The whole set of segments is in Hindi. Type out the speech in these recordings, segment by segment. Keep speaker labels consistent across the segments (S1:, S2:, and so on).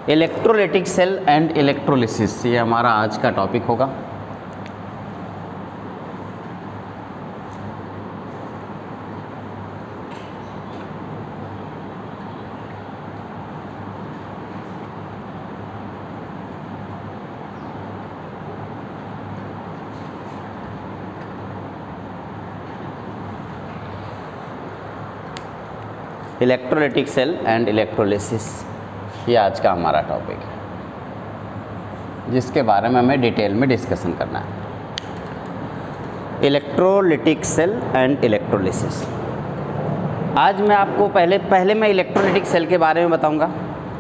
S1: इलेक्ट्रोलाइटिक सेल एंड इलेक्ट्रोलिसिस, ये हमारा आज का टॉपिक होगा। इलेक्ट्रोलाइटिक सेल एंड इलेक्ट्रोलिसिस, ये आज का हमारा टॉपिक है, जिसके बारे में हमें डिटेल में डिस्कशन करना है। Electrolytic cell and electrolysis. आज मैं आपको पहले मैं इलेक्ट्रोलाइटिक सेल के बारे में बताऊंगा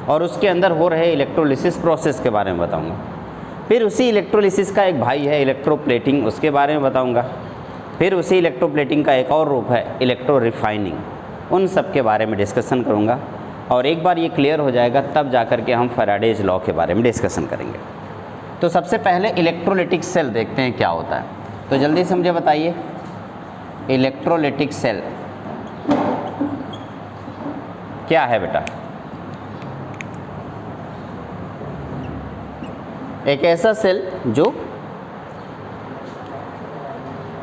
S1: और उसके अंदर हो रहे इलेक्ट्रोलिसिस प्रोसेस के बारे में बताऊंगा। फिर उसी इलेक्ट्रोलिसिस का एक भाई है इलेक्ट्रोप्लेटिंग, उसके बारे में बताऊंगा। फिर उसी इलेक्ट्रोप्लेटिंग का एक और रूप है इलेक्ट्रो रिफाइनिंग, उन सब के बारे में डिस्कशन करूंगा। और एक बार ये क्लियर हो जाएगा तब जा कर के हम फैराडेज लॉ के बारे में डिस्कशन करेंगे। तो सबसे पहले इलेक्ट्रोलाइटिक सेल देखते हैं क्या होता है। तो जल्दी से मुझे बताइए, इलेक्ट्रोलाइटिक सेल क्या है बेटा? एक ऐसा सेल जो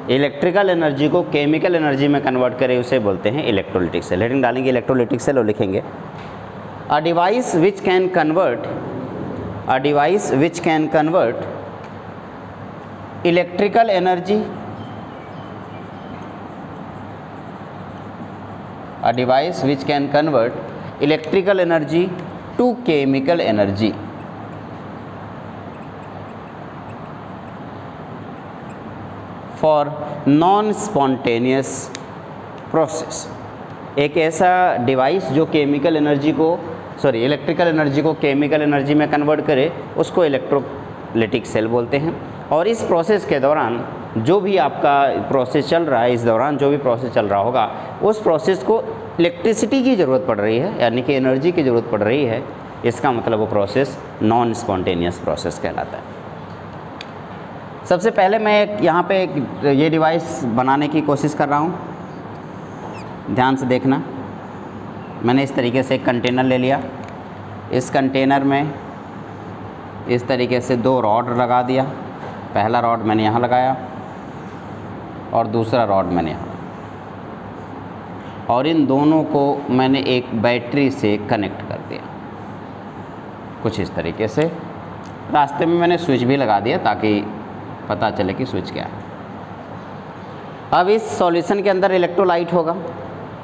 S1: इलेक्ट्रिकल एनर्जी को केमिकल एनर्जी में कन्वर्ट करे, उसे बोलते हैं इलेक्ट्रोलाइटिक सेल। हेडिंग डालेंगे इलेक्ट्रोलाइटिक सेल और लिखेंगे a device which can convert electrical energy to chemical energy for non spontaneous process. एक ऐसा डिवाइस जो इलेक्ट्रिकल एनर्जी को केमिकल एनर्जी में कन्वर्ट करे, उसको इलेक्ट्रोलाइटिक सेल बोलते हैं। और इस प्रोसेस के दौरान जो भी आपका प्रोसेस चल रहा है, इस दौरान जो भी प्रोसेस चल रहा होगा, उस प्रोसेस को इलेक्ट्रिसिटी की ज़रूरत पड़ रही है, यानी कि एनर्जी की ज़रूरत पड़ रही है। इसका मतलब वो प्रोसेस नॉन स्पॉन्टेनियस प्रोसेस कहलाता है। सबसे पहले मैं यहाँ पे ये डिवाइस बनाने की कोशिश कर रहा हूँ, ध्यान से देखना। मैंने इस तरीके से एक कंटेनर ले लिया, इस कंटेनर में इस तरीके से दो रॉड लगा दिया। पहला रॉड मैंने यहाँ लगाया और दूसरा रॉड मैंने यहाँ, और इन दोनों को मैंने एक बैटरी से कनेक्ट कर दिया, कुछ इस तरीके से। रास्ते में मैंने स्विच भी लगा दिया ताकि पता चले कि स्विच क्या है। अब इस सॉल्यूशन के अंदर इलेक्ट्रोलाइट होगा,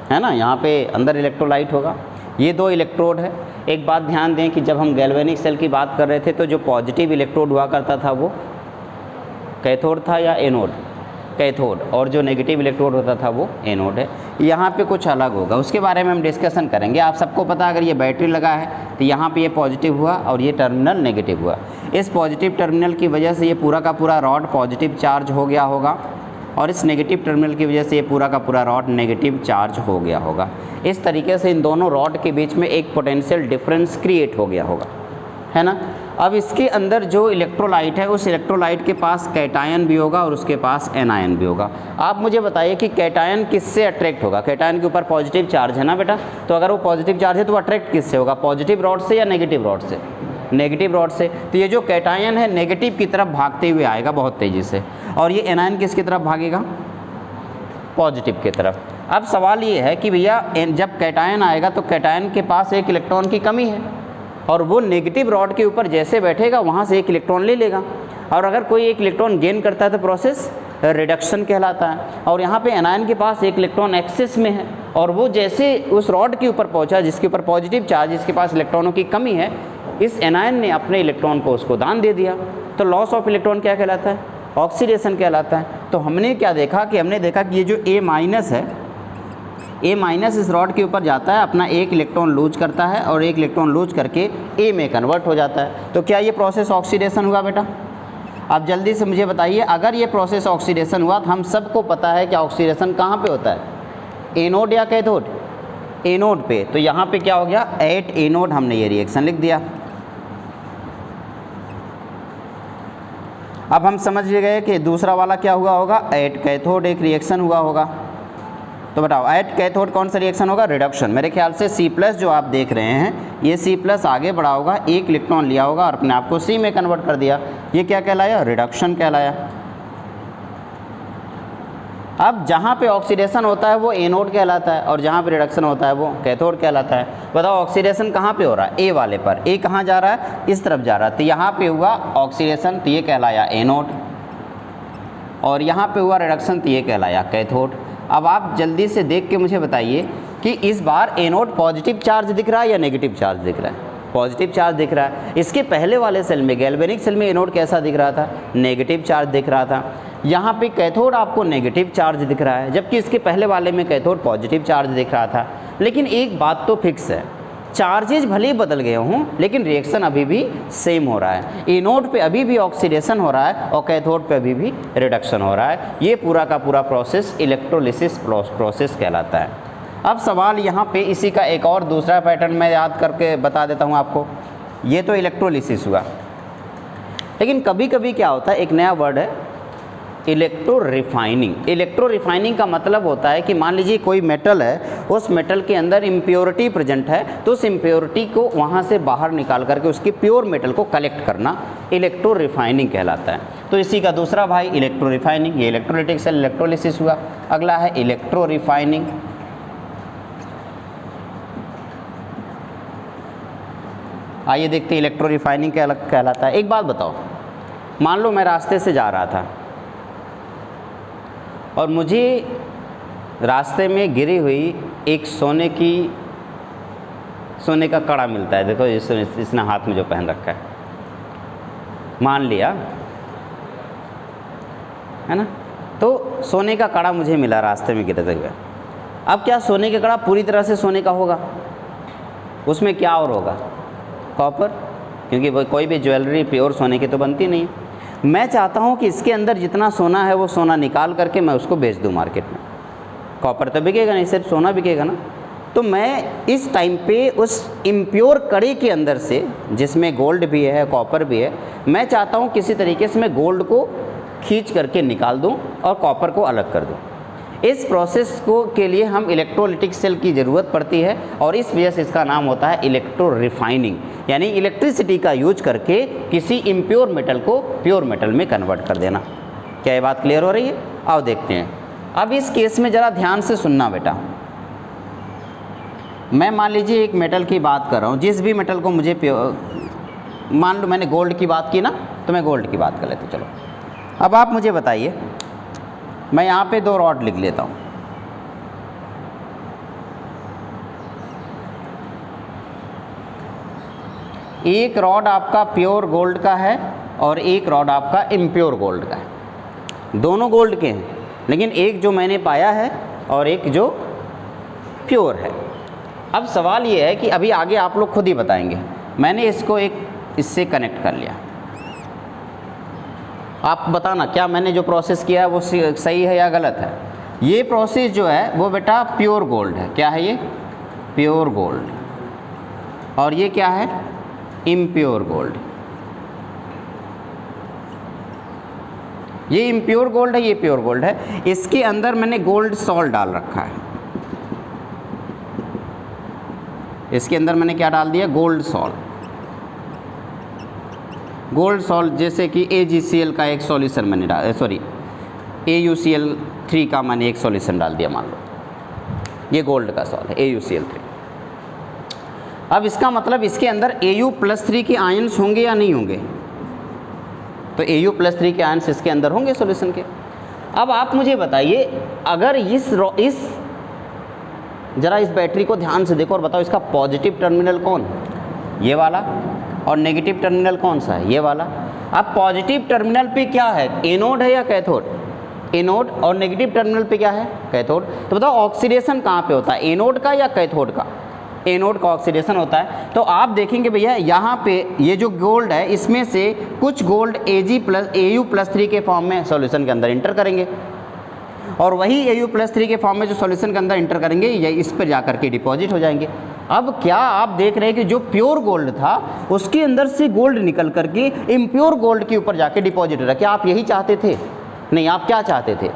S1: है ना, यहाँ पे अंदर इलेक्ट्रोलाइट होगा। ये दो इलेक्ट्रोड है। एक बात ध्यान दें कि जब हम गैल्वेनिक सेल की बात कर रहे थे तो जो पॉजिटिव इलेक्ट्रोड हुआ करता था वो कैथोड था या एनोड? कैथोड। और जो नेगेटिव इलेक्ट्रोड होता था वो एनोड है। यहाँ पे कुछ अलग होगा, उसके बारे में हम डिस्कशन करेंगे। आप सबको पता है अगर ये बैटरी लगा है तो यहाँ पे ये पॉजिटिव हुआ और ये टर्मिनल नेगेटिव हुआ। इस पॉजिटिव टर्मिनल की वजह से ये पूरा का पूरा रॉड पॉजिटिव चार्ज हो गया होगा, और इस नेगेटिव टर्मिनल की वजह से ये पूरा का पूरा रॉड नेगेटिव चार्ज हो गया होगा। इस तरीके से इन दोनों रॉड के बीच में एक पोटेंशियल डिफरेंस क्रिएट हो गया होगा, है ना। अब इसके अंदर जो इलेक्ट्रोलाइट है, उस इलेक्ट्रोलाइट के पास कैटायन भी होगा और उसके पास एनायन भी होगा। आप मुझे बताइए कि कैटायन किससे अट्रैक्ट होगा? कैटायन के ऊपर पॉजिटिव चार्ज है ना बेटा, तो अगर वो पॉजिटिव चार्ज है तो वो अट्रैक्ट किससे होगा? पॉजिटिव रॉड से या नेगेटिव रॉड से? नेगेटिव रॉड से। तो ये जो कैटायन है नेगेटिव की तरफ भागते हुए आएगा बहुत तेज़ी से, और ये एनायन किसकी तरफ भागेगा? पॉजिटिव की तरफ। अब सवाल ये है कि भैया जब कैटायन आएगा तो कैटायन के पास एक इलेक्ट्रॉन की कमी है, और वो नेगेटिव रॉड के ऊपर जैसे बैठेगा वहाँ से एक इलेक्ट्रॉन ले लेगा, और अगर कोई एक इलेक्ट्रॉन गेन करता है तो प्रोसेस रिडक्शन कहलाता है। और यहाँ पे एनायन के पास एक इलेक्ट्रॉन एक्सेस में है, और वो जैसे उस रॉड के ऊपर पहुँचा जिसके ऊपर पॉजिटिव चार्ज, जिसके पास इलेक्ट्रॉनों की कमी है, इस एनायन ने अपने इलेक्ट्रॉन को उसको दान दे दिया। तो लॉस ऑफ इलेक्ट्रॉन क्या कहलाता है? ऑक्सीडेशन कहलाता है। तो हमने क्या देखा कि ये जो A माइनस है, A माइनस इस रॉड के ऊपर जाता है, अपना एक इलेक्ट्रॉन लूज करता है और एक इलेक्ट्रॉन लूज करके A में कन्वर्ट हो जाता है। तो क्या ये प्रोसेस ऑक्सीडेशन हुआ बेटा? आप जल्दी से मुझे बताइए, अगर ये प्रोसेस ऑक्सीडेशन हुआ तो हम सबको पता है कि ऑक्सीडेशन कहाँ पे होता है? एनोड या कैथोड? एनोड पे। तो यहाँ पे क्या हो गया? एट एनोड हमने ये रिएक्शन लिख दिया। अब हम समझ गए कि दूसरा वाला क्या हुआ होगा? एट कैथोड एक रिएक्शन हुआ होगा। तो बताओ एट कैथोड कौन सा रिएक्शन होगा, रिडक्शन। मेरे ख्याल से C+ जो आप देख रहे हैं ये C+ आगे बढ़ा होगा, एक इलेक्ट्रॉन लिया होगा और अपने आप को C में कन्वर्ट कर दिया, ये क्या कहलाया, रिडक्शन कहलाया। अब जहाँ पे ऑक्सीडेशन होता है वो एनोड कहलाता है और जहाँ पे रिडक्शन होता है वो कैथोड कहलाता है। बताओ ऑक्सीडेशन कहाँ पे हो रहा है, ए वाले पर, ए कहाँ जा रहा है, इस तरफ जा रहा है, तो यहाँ पे हुआ ऑक्सीडेशन तो ये कहलाया एनोड, और यहाँ पे हुआ रिडक्शन तो ये कहलाया कैथोड। अब आप जल्दी से देख के मुझे बताइए कि इस बार एनोड पॉजिटिव चार्ज दिख रहा है या नेगेटिव चार्ज दिख रहा है, पॉजिटिव चार्ज दिख रहा है। इसके पहले वाले सेल में, गैल्वेनिक सेल में एनोड कैसा दिख रहा था, नेगेटिव चार्ज दिख रहा था। यहाँ पे कैथोड आपको नेगेटिव चार्ज दिख रहा है, जबकि इसके पहले वाले में कैथोड पॉजिटिव चार्ज दिख रहा था। लेकिन एक बात तो फिक्स है, चार्जेज भले ही बदल गए हों लेकिन रिएक्शन अभी भी सेम हो रहा है। एनोड पे अभी भी ऑक्सीडेशन हो रहा है और कैथोड पे अभी भी रिडक्शन हो रहा है। ये पूरा का पूरा प्रोसेस इलेक्ट्रोलिसिस प्रोसेस कहलाता है। अब सवाल यहाँ पे इसी का एक और दूसरा पैटर्न मैं याद करके बता देता हूँ आपको। ये तो इलेक्ट्रोलिसिस हुआ, लेकिन कभी कभी क्या होता है, एक नया वर्ड है इलेक्ट्रो रिफाइनिंग। इलेक्ट्रो रिफाइनिंग का मतलब होता है कि मान लीजिए कोई मेटल है, उस मेटल के अंदर इम्प्योरिटी प्रेजेंट है, तो उस इम्प्योरिटी को वहाँ से बाहर निकाल करके उसके प्योर मेटल को कलेक्ट करना इलेक्ट्रो रिफाइनिंग कहलाता है। तो इसी का दूसरा भाई इलेक्ट्रो रिफाइनिंग, ये इलेक्ट्रोलिटिक सेल इलेक्ट्रोलिसिस हुआ। अगला है इलेक्ट्रो रिफाइनिंग। आइए देखते हैं इलेक्ट्रो रिफाइनिंग क्या कहलाता है। एक बात बताओ, मान लो मैं रास्ते से जा रहा था और मुझे रास्ते में गिरी हुई एक सोने का कड़ा मिलता है। देखो इसने हाथ में जो पहन रखा है, मान लिया है ना, तो सोने का कड़ा मुझे मिला रास्ते में गिरते हुए। अब क्या सोने का कड़ा पूरी तरह से सोने का होगा, उसमें क्या और होगा, कॉपर, क्योंकि कोई भी ज्वेलरी प्योर सोने की तो बनती नहीं है। मैं चाहता हूँ कि इसके अंदर जितना सोना है वो सोना निकाल करके मैं उसको बेच दूँ मार्केट में। कॉपर तो बिकेगा नहीं, सिर्फ सोना बिकेगा ना। तो मैं इस टाइम पे उस इम्प्योर कड़े के अंदर से, जिसमें गोल्ड भी है कॉपर भी है, मैं चाहता हूँ किसी तरीके से मैं गोल्ड को खींच करके निकाल दूँ और कॉपर को अलग कर दूँ। इस प्रोसेस को के लिए हम इलेक्ट्रोलिटिक सेल की ज़रूरत पड़ती है और इस वजह से इसका नाम होता है इलेक्ट्रो रिफाइनिंग, यानी इलेक्ट्रिसिटी का यूज करके किसी इम्प्योर मेटल को प्योर मेटल में कन्वर्ट कर देना। क्या ये बात क्लियर हो रही है? आओ देखते हैं। अब इस केस में ज़रा ध्यान से सुनना बेटा। मैं मान लीजिए एक मेटल की बात कर रहा हूँ, जिस भी मेटल को मुझे मान लो मैंने गोल्ड की बात की ना, तो मैं गोल्ड की बात कर लेता हूँ। चलो अब आप मुझे बताइए, मैं यहाँ पे 2 रॉड लिख लेता हूँ। एक रॉड आपका प्योर गोल्ड का है और एक रॉड आपका इम्प्योर गोल्ड का है। दोनों गोल्ड के हैं, लेकिन एक जो मैंने पाया है और एक जो प्योर है। अब सवाल ये है कि अभी आगे आप लोग खुद ही बताएंगे। मैंने इसको इससे कनेक्ट कर लिया, आप बताना क्या मैंने जो प्रोसेस किया है वो सही है या गलत है। ये प्रोसेस जो है वो बेटा प्योर गोल्ड है। क्या है ये? Pure gold. और ये क्या है? Impure gold. ये इम्प्योर गोल्ड है, ये प्योर गोल्ड है। इसके अंदर मैंने गोल्ड सॉल्ट डाल रखा है। इसके अंदर मैंने क्या डाल दिया? Gold salt. गोल्ड सॉल्ट जैसे कि AgCl का एक सॉल्यूशन मैंने AuCl3 का मैंने एक सॉल्यूशन डाल दिया। मान लो ये गोल्ड का सॉल्ट है AuCl3। अब इसका मतलब इसके अंदर Au+3 के आयंस होंगे या नहीं होंगे? तो Au+3 के आयंस इसके अंदर होंगे सॉल्यूशन के। अब आप मुझे बताइए, अगर ज़रा इस बैटरी को ध्यान से देखो और बताओ इसका पॉजिटिव टर्मिनल कौन है? ये वाला। और नेगेटिव टर्मिनल कौन सा है? ये वाला। अब पॉजिटिव टर्मिनल पे क्या है? एनोड है या कैथोड? एनोड। और नेगेटिव टर्मिनल पे क्या है? कैथोड। तो बताओ ऑक्सीडेशन कहाँ पे होता है, एनोड का या कैथोड का? एनोड का ऑक्सीडेशन होता है। तो आप देखेंगे भैया यहाँ पे ये जो गोल्ड है इसमें से कुछ गोल्ड Au+3 के फॉर्म में सॉल्यूशन के अंदर इंटर करेंगे और वही Au+3 के फॉर्म में जो सॉल्यूशन के अंदर इंटर करेंगे ये इस पर जाकर के डिपॉजिट हो जाएंगे। अब क्या आप देख रहे हैं कि जो प्योर गोल्ड था उसके अंदर से गोल्ड निकल करके इम्प्योर गोल्ड के ऊपर जाके डिपॉजिट हो रहा है। क्या आप यही चाहते थे? नहीं, आप क्या चाहते थे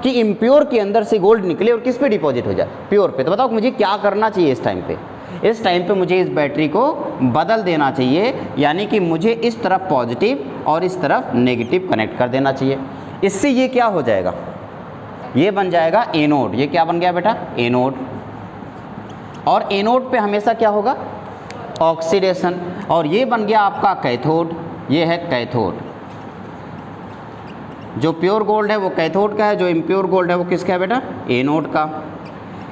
S1: कि इम्प्योर के अंदर से गोल्ड निकले और किस पे डिपॉजिट हो जाए, प्योर पे। तो बताओ मुझे क्या करना चाहिए इस टाइम पे? इस टाइम पे मुझे इस बैटरी को बदल देना चाहिए, यानी कि मुझे इस तरफ पॉजिटिव और इस तरफ नेगेटिव कनेक्ट कर देना चाहिए। इससे ये क्या हो जाएगा, ये बन जाएगा एनोड। ये क्या बन गया बेटा? एनोड। और एनोड पे हमेशा क्या होगा? ऑक्सीडेशन। और ये बन गया आपका कैथोड। ये है कैथोड। जो प्योर गोल्ड है वो कैथोड का है, जो इम्प्योर गोल्ड है वो किसका है बेटा? एनोड का।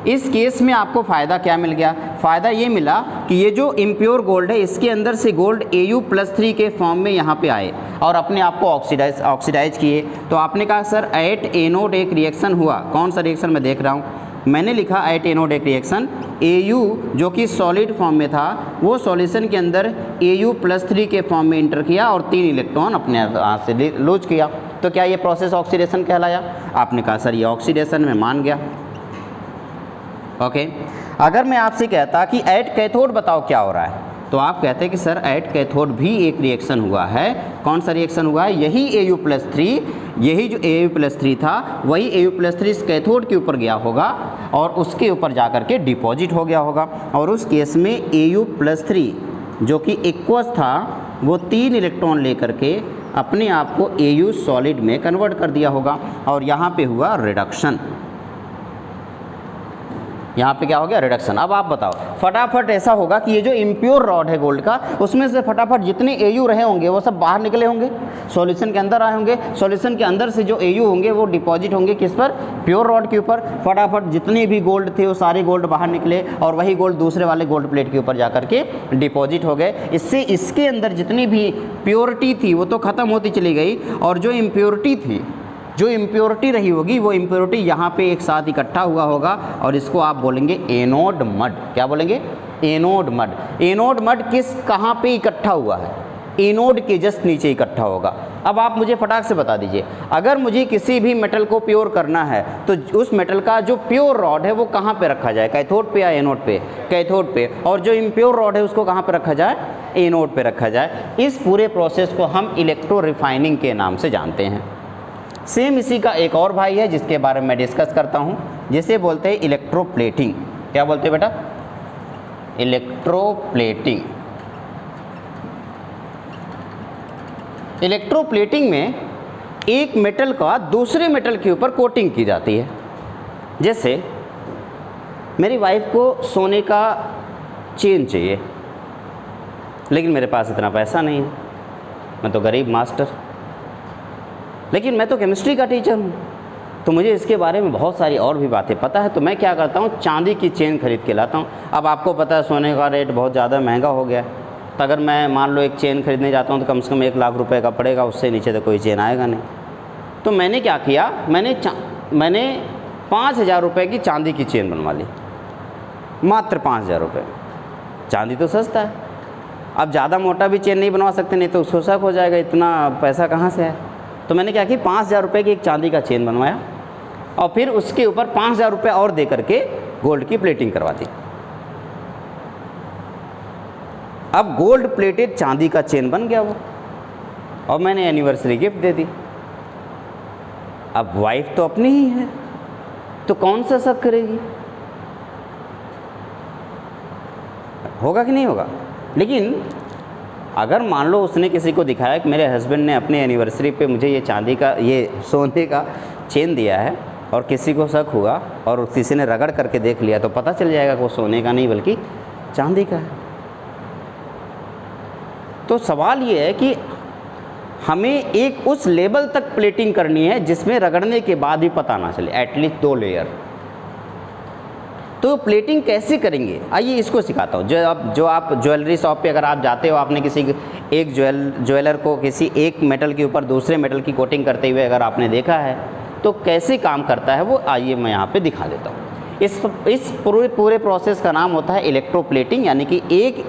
S1: इस केस में आपको फ़ायदा क्या मिल गया? फ़ायदा ये मिला कि ये जो इम्प्योर गोल्ड है इसके अंदर से गोल्ड Au+3 के फॉर्म में यहाँ पे आए और अपने आप को ऑक्सीडाइज किए। तो आपने कहा सर एट एनोड एक रिएक्शन हुआ। कौन सा रिएक्शन मैं देख रहा हूँ? मैंने लिखा एट एनोड एक रिएक्शन। Au जो कि सॉलिड फॉर्म में था वो सॉल्यूशन के अंदर Au+3 के फॉर्म में इंटर किया और 3 इलेक्ट्रॉन अपने हाथ से लूज किया। तो क्या ये प्रोसेस ऑक्सीडेशन कहलाया? आपने कहा सर ये ऑक्सीडेशन में मान गया। ओके। अगर मैं आपसे कहता कि एट कैथोड बताओ क्या हो रहा है, तो आप कहते कि सर एट कैथोड भी एक रिएक्शन हुआ है। कौन सा रिएक्शन हुआ है? यही Au+3, यही जो Au+3 था वही Au+3 इस कैथोड के ऊपर गया होगा और उसके ऊपर जा कर के डिपॉजिट हो गया होगा। और उस केस में Au+3 जो कि एक्वस था वो 3 इलेक्ट्रॉन लेकर के अपने आप को Au सॉलिड में कन्वर्ट कर दिया होगा और यहाँ पे हुआ रिडक्शन। यहाँ पे क्या हो गया? रिडक्शन। अब आप बताओ, फटाफट ऐसा होगा कि ये जो इम्प्योर रॉड है गोल्ड का उसमें से फटाफट जितने Au रहे होंगे वो सब बाहर निकले होंगे, सॉल्यूशन के अंदर आए होंगे। सॉल्यूशन के अंदर से जो Au होंगे वो डिपॉजिट होंगे किस पर? प्योर रॉड के ऊपर। फटाफट जितने भी गोल्ड थे वो सारे गोल्ड बाहर निकले और वही गोल्ड दूसरे वाले गोल्ड प्लेट के ऊपर जा कर के डिपॉजिट हो गए। इससे इसके अंदर जितनी भी प्योरिटी थी वो तो ख़त्म होती चली गई और जो इम्प्योरिटी थी, जो इम्प्योरिटी रही होगी वो इम्प्योरिटी यहाँ पे एक साथ इकट्ठा हुआ होगा और इसको आप बोलेंगे एनोड मड। क्या बोलेंगे? Anode mud. एनोड मड कहाँ पे इकट्ठा हुआ है? एनोड के जस्ट नीचे इकट्ठा होगा। अब आप मुझे फटाक से बता दीजिए, अगर मुझे किसी भी मेटल को प्योर करना है तो उस मेटल का जो प्योर रॉड है वो कहाँ पे रखा जाए? कैथोड पे या एनोड पे? कैथोड पे। और जो इम्प्योर रॉड है उसको कहाँ पे रखा जाए? एनोड पे रखा जाए। इस पूरे प्रोसेस को हम इलेक्ट्रो रिफाइनिंग के नाम से जानते हैं। सेम इसी का एक और भाई है जिसके बारे में मैं डिस्कस करता हूँ, जिसे बोलते हैं इलेक्ट्रोप्लेटिंग। क्या बोलते हैं बेटा? इलेक्ट्रोप्लेटिंग। इलेक्ट्रोप्लेटिंग में एक मेटल का दूसरे मेटल के ऊपर कोटिंग की जाती है। जैसे मेरी वाइफ को सोने का चेन चाहिए, लेकिन मेरे पास इतना पैसा नहीं है, मैं तो गरीब मास्टर, लेकिन मैं तो केमिस्ट्री का टीचर हूँ, तो मुझे इसके बारे में बहुत सारी और भी बातें पता है। तो मैं क्या करता हूँ, चांदी की चेन खरीद के लाता हूँ। अब आपको पता है सोने का रेट बहुत ज़्यादा महंगा हो गया है, तो अगर मैं मान लो एक चेन खरीदने जाता हूँ तो कम से कम 1 लाख रुपए का पड़ेगा, उससे नीचे तो कोई चेन आएगा नहीं। तो मैंने क्या किया, मैंने 5,000 रुपये की चांदी की चेन बनवा ली, मात्र 5,000 रुपये। चांदी तो सस्ता है, अब ज़्यादा मोटा भी चेन नहीं बनवा सकते, नहीं तो उसको शक हो जाएगा इतना पैसा कहाँ से है। तो मैंने क्या कि 5,000 रुपये की एक चांदी का चेन बनवाया और फिर उसके ऊपर 5,000 रुपये और दे करके गोल्ड की प्लेटिंग करवा दी। अब गोल्ड प्लेटेड चांदी का चेन बन गया वो, और मैंने एनिवर्सरी गिफ्ट दे दी। अब वाइफ तो अपनी ही है, तो कौन सा शक करेगी? होगा कि नहीं होगा? लेकिन अगर मान लो उसने किसी को दिखाया कि मेरे हस्बैंड ने अपने एनिवर्सरी पे मुझे ये चांदी का, ये सोने का चेन दिया है, और किसी को शक हुआ और किसी ने रगड़ करके देख लिया, तो पता चल जाएगा कि वो सोने का नहीं बल्कि चांदी का है। तो सवाल ये है कि हमें एक उस लेवल तक प्लेटिंग करनी है जिसमें रगड़ने के बाद भी पता ना चले, एटलीस्ट 2 लेयर। तो प्लेटिंग कैसे करेंगे, आइए इसको सिखाता हूँ। जो आप ज्वेलरी शॉप पे अगर आप जाते हो, आपने किसी एक ज्वेलर को किसी एक मेटल के ऊपर दूसरे मेटल की कोटिंग करते हुए अगर आपने देखा है तो कैसे काम करता है वो आइए मैं यहाँ पे दिखा देता हूँ। इस पूरे प्रोसेस का नाम होता है इलेक्ट्रोप्लेटिंग, यानी कि एक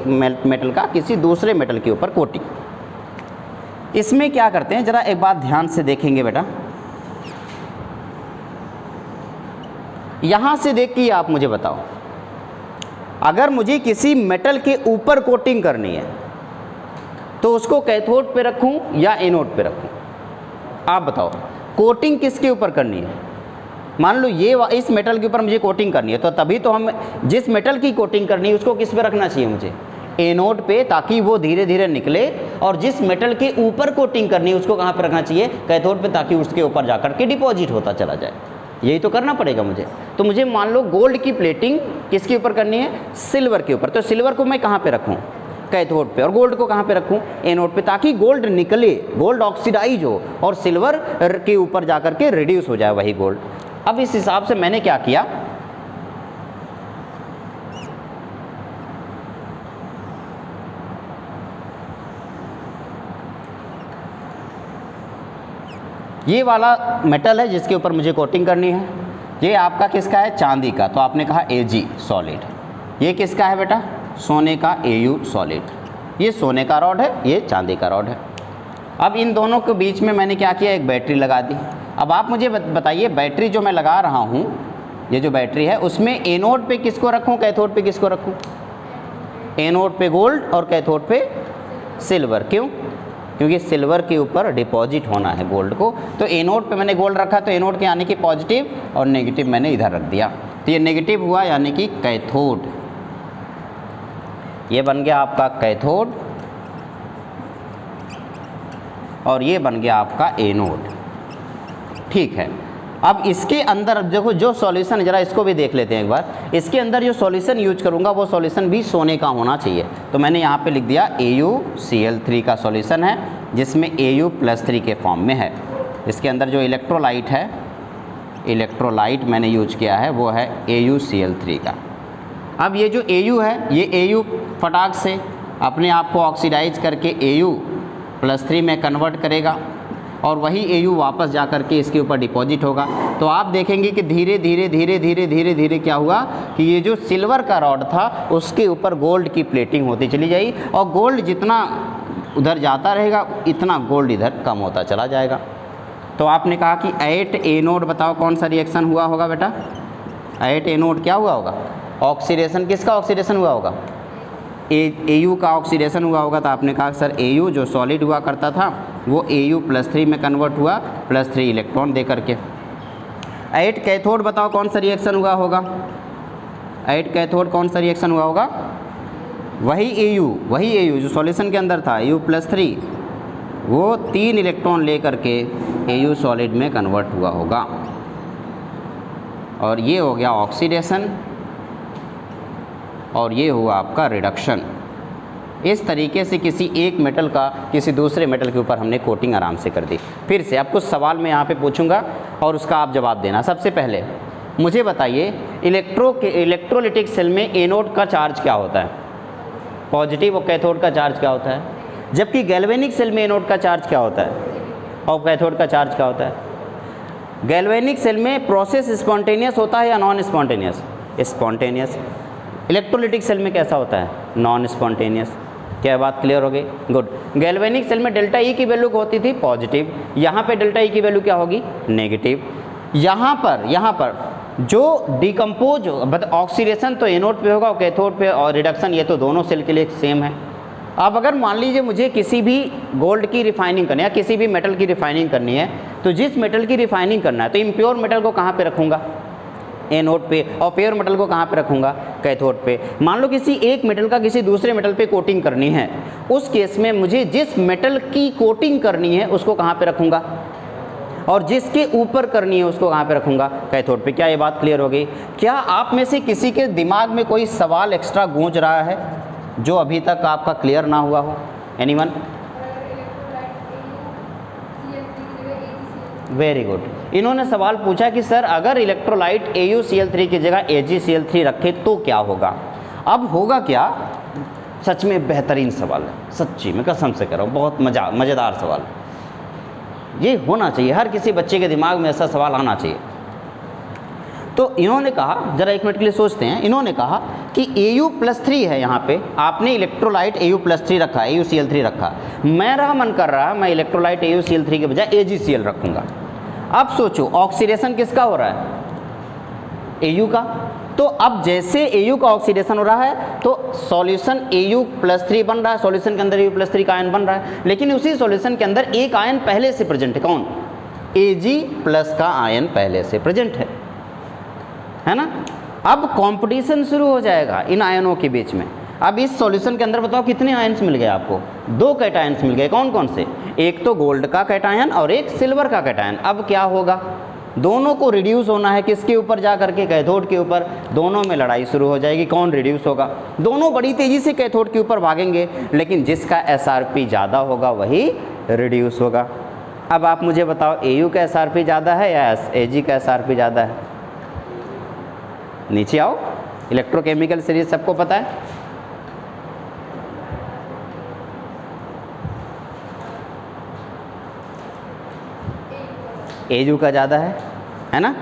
S1: मेटल का किसी दूसरे मेटल के ऊपर कोटिंग। इसमें क्या करते हैं, ज़रा एक बात ध्यान से देखेंगे बेटा। यहाँ से देख के आप मुझे बताओ, अगर मुझे किसी मेटल के ऊपर कोटिंग करनी है तो उसको कैथोड पे रखूँ या एनोड पे रखूँ? आप बताओ, कोटिंग किसके ऊपर करनी है? मान लो ये इस मेटल के ऊपर मुझे कोटिंग करनी है, तो तभी तो हम जिस मेटल की कोटिंग करनी है उसको किस पे रखना चाहिए मुझे, एनोड पे, ताकि वो धीरे धीरे निकले। और जिस मेटल के ऊपर कोटिंग करनी है उसको कहाँ पे रखना चाहिए, कैथोड पे, ताकि उसके ऊपर जाकर के डिपॉजिट होता चला जाए। यही तो करना पड़ेगा मुझे। तो मुझे मान लो गोल्ड की प्लेटिंग किसके ऊपर करनी है, सिल्वर के ऊपर। तो सिल्वर को मैं कहाँ पे रखूँ, कैथोड पे, और गोल्ड को कहाँ पे रखूँ, एनोड पे, ताकि गोल्ड निकले, गोल्ड ऑक्सीडाइज हो और सिल्वर के ऊपर जाकर के रिड्यूस हो जाए वही गोल्ड। अब इस हिसाब से मैंने क्या किया, ये वाला मेटल है जिसके ऊपर मुझे कोटिंग करनी है, ये आपका किसका है, चांदी का। तो आपने कहा Ag सॉलिड। ये किसका है बेटा, सोने का Au सॉलिड। ये सोने का रॉड है, ये चांदी का रॉड है। अब इन दोनों के बीच में मैंने क्या किया, एक बैटरी लगा दी। अब आप मुझे बताइए, बैटरी जो मैं लगा रहा हूँ, ये जो बैटरी है, उसमें एनोड पे किसको रखूँ, कैथोड पे किसको रखूँ। एनोड पे गोल्ड और कैथोड पे सिल्वर। क्यों, क्योंकि सिल्वर के ऊपर डिपॉजिट होना है गोल्ड को। तो एनोड पे मैंने गोल्ड रखा, तो एनोड के यानी कि पॉजिटिव, और नेगेटिव मैंने इधर रख दिया। तो ये नेगेटिव हुआ यानी कि कैथोड, ये बन गया आपका कैथोड, और ये बन गया आपका एनोड। ठीक है, अब इसके अंदर देखो जो सॉल्यूशन, ज़रा इसको भी देख लेते हैं एक बार। इसके अंदर जो सॉल्यूशन यूज करूँगा वो सॉल्यूशन भी सोने का होना चाहिए। तो मैंने यहाँ पे लिख दिया AuCl3 का सॉल्यूशन है, जिसमें Au+3 के फॉर्म में है। इसके अंदर जो इलेक्ट्रोलाइट है, इलेक्ट्रोलाइट मैंने यूज किया है वो है AuCl3 का। अब ये जो Au है, ये Au फटाक से अपने आप को ऑक्सीडाइज करके Au+3 में कन्वर्ट करेगा, और वही Au वापस जा कर के इसके ऊपर डिपॉजिट होगा। तो आप देखेंगे कि धीरे धीरे धीरे धीरे धीरे धीरे क्या हुआ कि ये जो सिल्वर का रॉड था उसके ऊपर गोल्ड की प्लेटिंग होती चली जाएगी, और गोल्ड जितना उधर जाता रहेगा इतना गोल्ड इधर कम होता चला जाएगा। तो आपने कहा कि एट एनोड, बताओ कौन सा रिएक्शन हुआ होगा बेटा, एट एनोड क्या हुआ होगा, ऑक्सीडेशन। किसका ऑक्सीडेशन हुआ होगा, Au का ऑक्सीडेशन हुआ होगा। तो आपने कहा सर Au जो सॉलिड हुआ करता था वो Au+3 में कन्वर्ट हुआ, +3 इलेक्ट्रॉन दे करके। एट कैथोड बताओ कौन सा रिएक्शन हुआ होगा, एट कैथोड कौन सा रिएक्शन हुआ होगा, वही Au जो सॉल्यूशन के अंदर था, Au+3, वो 3 इलेक्ट्रॉन ले करके Au सॉलिड में कन्वर्ट हुआ होगा, और ये हो गया ऑक्सीडेशन, और ये हुआ आपका रिडक्शन। इस तरीके से किसी एक मेटल का किसी दूसरे मेटल के ऊपर हमने कोटिंग आराम से कर दी। फिर से अब कुछ सवाल मैं यहाँ पे पूछूंगा और उसका आप जवाब देना। सबसे पहले मुझे बताइए, इलेक्ट्रोलिटिक सेल में एनोड का चार्ज क्या होता है, पॉजिटिव, और कैथोड का चार्ज क्या होता है, जबकि गैल्वेनिक सेल में एनोड का चार्ज क्या होता है और कैथोड का चार्ज क्या होता है। गैल्वेनिक सेल में प्रोसेस स्पॉन्टेनियस होता है या non spontaneous, spontaneous. Electrolytic cell में कैसा होता है, नॉन स्पॉन्टेनियस। क्या बात क्लियर हो गई, गुड। गैल्वेनिक सेल में डेल्टा ई की वैल्यू होती थी पॉजिटिव, यहाँ पे डेल्टा ई की वैल्यू क्या होगी, नेगेटिव। यहाँ पर जो डिकम्पोज ऑक्सीडेशन तो एनोड पे होगा और कैथोड पे, और रिडक्शन ये तो दोनों सेल के लिए सेम है। अब अगर मान लीजिए मुझे किसी भी गोल्ड की रिफाइनिंग करनी है या किसी भी मेटल की रिफाइनिंग करनी है, तो जिस मेटल की रिफाइनिंग करना है तो इम्प्योर मेटल को कहाँ पे रखूँगा, एनोड पे, और प्योर मेटल को कहाँ पे रखूँगा, कैथोड पे। मान लो किसी एक मेटल का किसी दूसरे मेटल पे कोटिंग करनी है, उस केस में मुझे जिस मेटल की कोटिंग करनी है उसको कहाँ पे रखूँगा, और जिसके ऊपर करनी है उसको कहाँ पे रखूँगा, कैथोड पे। क्या ये बात क्लियर हो गई। क्या आप में से किसी के दिमाग में कोई सवाल एक्स्ट्रा गूंज रहा है जो अभी तक आपका क्लियर ना हुआ हो, एनीवन? Very good. इन्होंने सवाल पूछा कि सर अगर इलेक्ट्रोलाइट AuCl3 की जगह AgCl3 रखे तो क्या होगा। अब होगा क्या, सच में बेहतरीन सवाल है, सच्ची मैं कसम से कह रहा हूँ, बहुत मज़ेदार सवाल। ये होना चाहिए, हर किसी बच्चे के दिमाग में ऐसा सवाल आना चाहिए। तो इन्होंने कहा, जरा एक मिनट के लिए सोचते हैं, इन्होंने कहा कि Au+3 है, यहाँ पे आपने इलेक्ट्रोलाइट Au+3 रखा, AuCl3 रखा, मेरा मन कर रहा है मैं इलेक्ट्रोलाइट AuCl3 के बजाय AgCl रखूँगा। अब सोचो ऑक्सीडेशन किसका हो रहा है, Au का। तो अब जैसे Au का ऑक्सीडेशन हो रहा है तो सॉल्यूशन Au+3 बन रहा है, सॉल्यूशन के अंदर Au+3 का आयन बन रहा है, लेकिन उसी सॉल्यूशन के अंदर एक आयन पहले से प्रेजेंट है, कौन, Ag+ का आयन पहले से प्रेजेंट है। है ना। अब कंपटीशन शुरू हो जाएगा इन आयनों के बीच में। अब इस सॉल्यूशन के अंदर बताओ कितने आयन्स मिल गए आपको? 2 कैटायन्स मिल गए। कौन कौन से? एक तो गोल्ड का कैटायन और एक सिल्वर का कैटायन। अब क्या होगा? दोनों को रिड्यूस होना है, किसके ऊपर जा करके? कैथोड के ऊपर। दोनों में लड़ाई शुरू हो जाएगी, कौन रिड्यूस होगा। दोनों बड़ी तेज़ी से कैथोड के ऊपर भागेंगे, लेकिन जिसका SRP ज़्यादा होगा वही रिड्यूस होगा। अब आप मुझे बताओ AU का SRP ज़्यादा है या AG का SRP ज़्यादा है? नीचे आओ, इलेक्ट्रोकेमिकल सीरीज सबको पता है। AU का ज़्यादा है ना।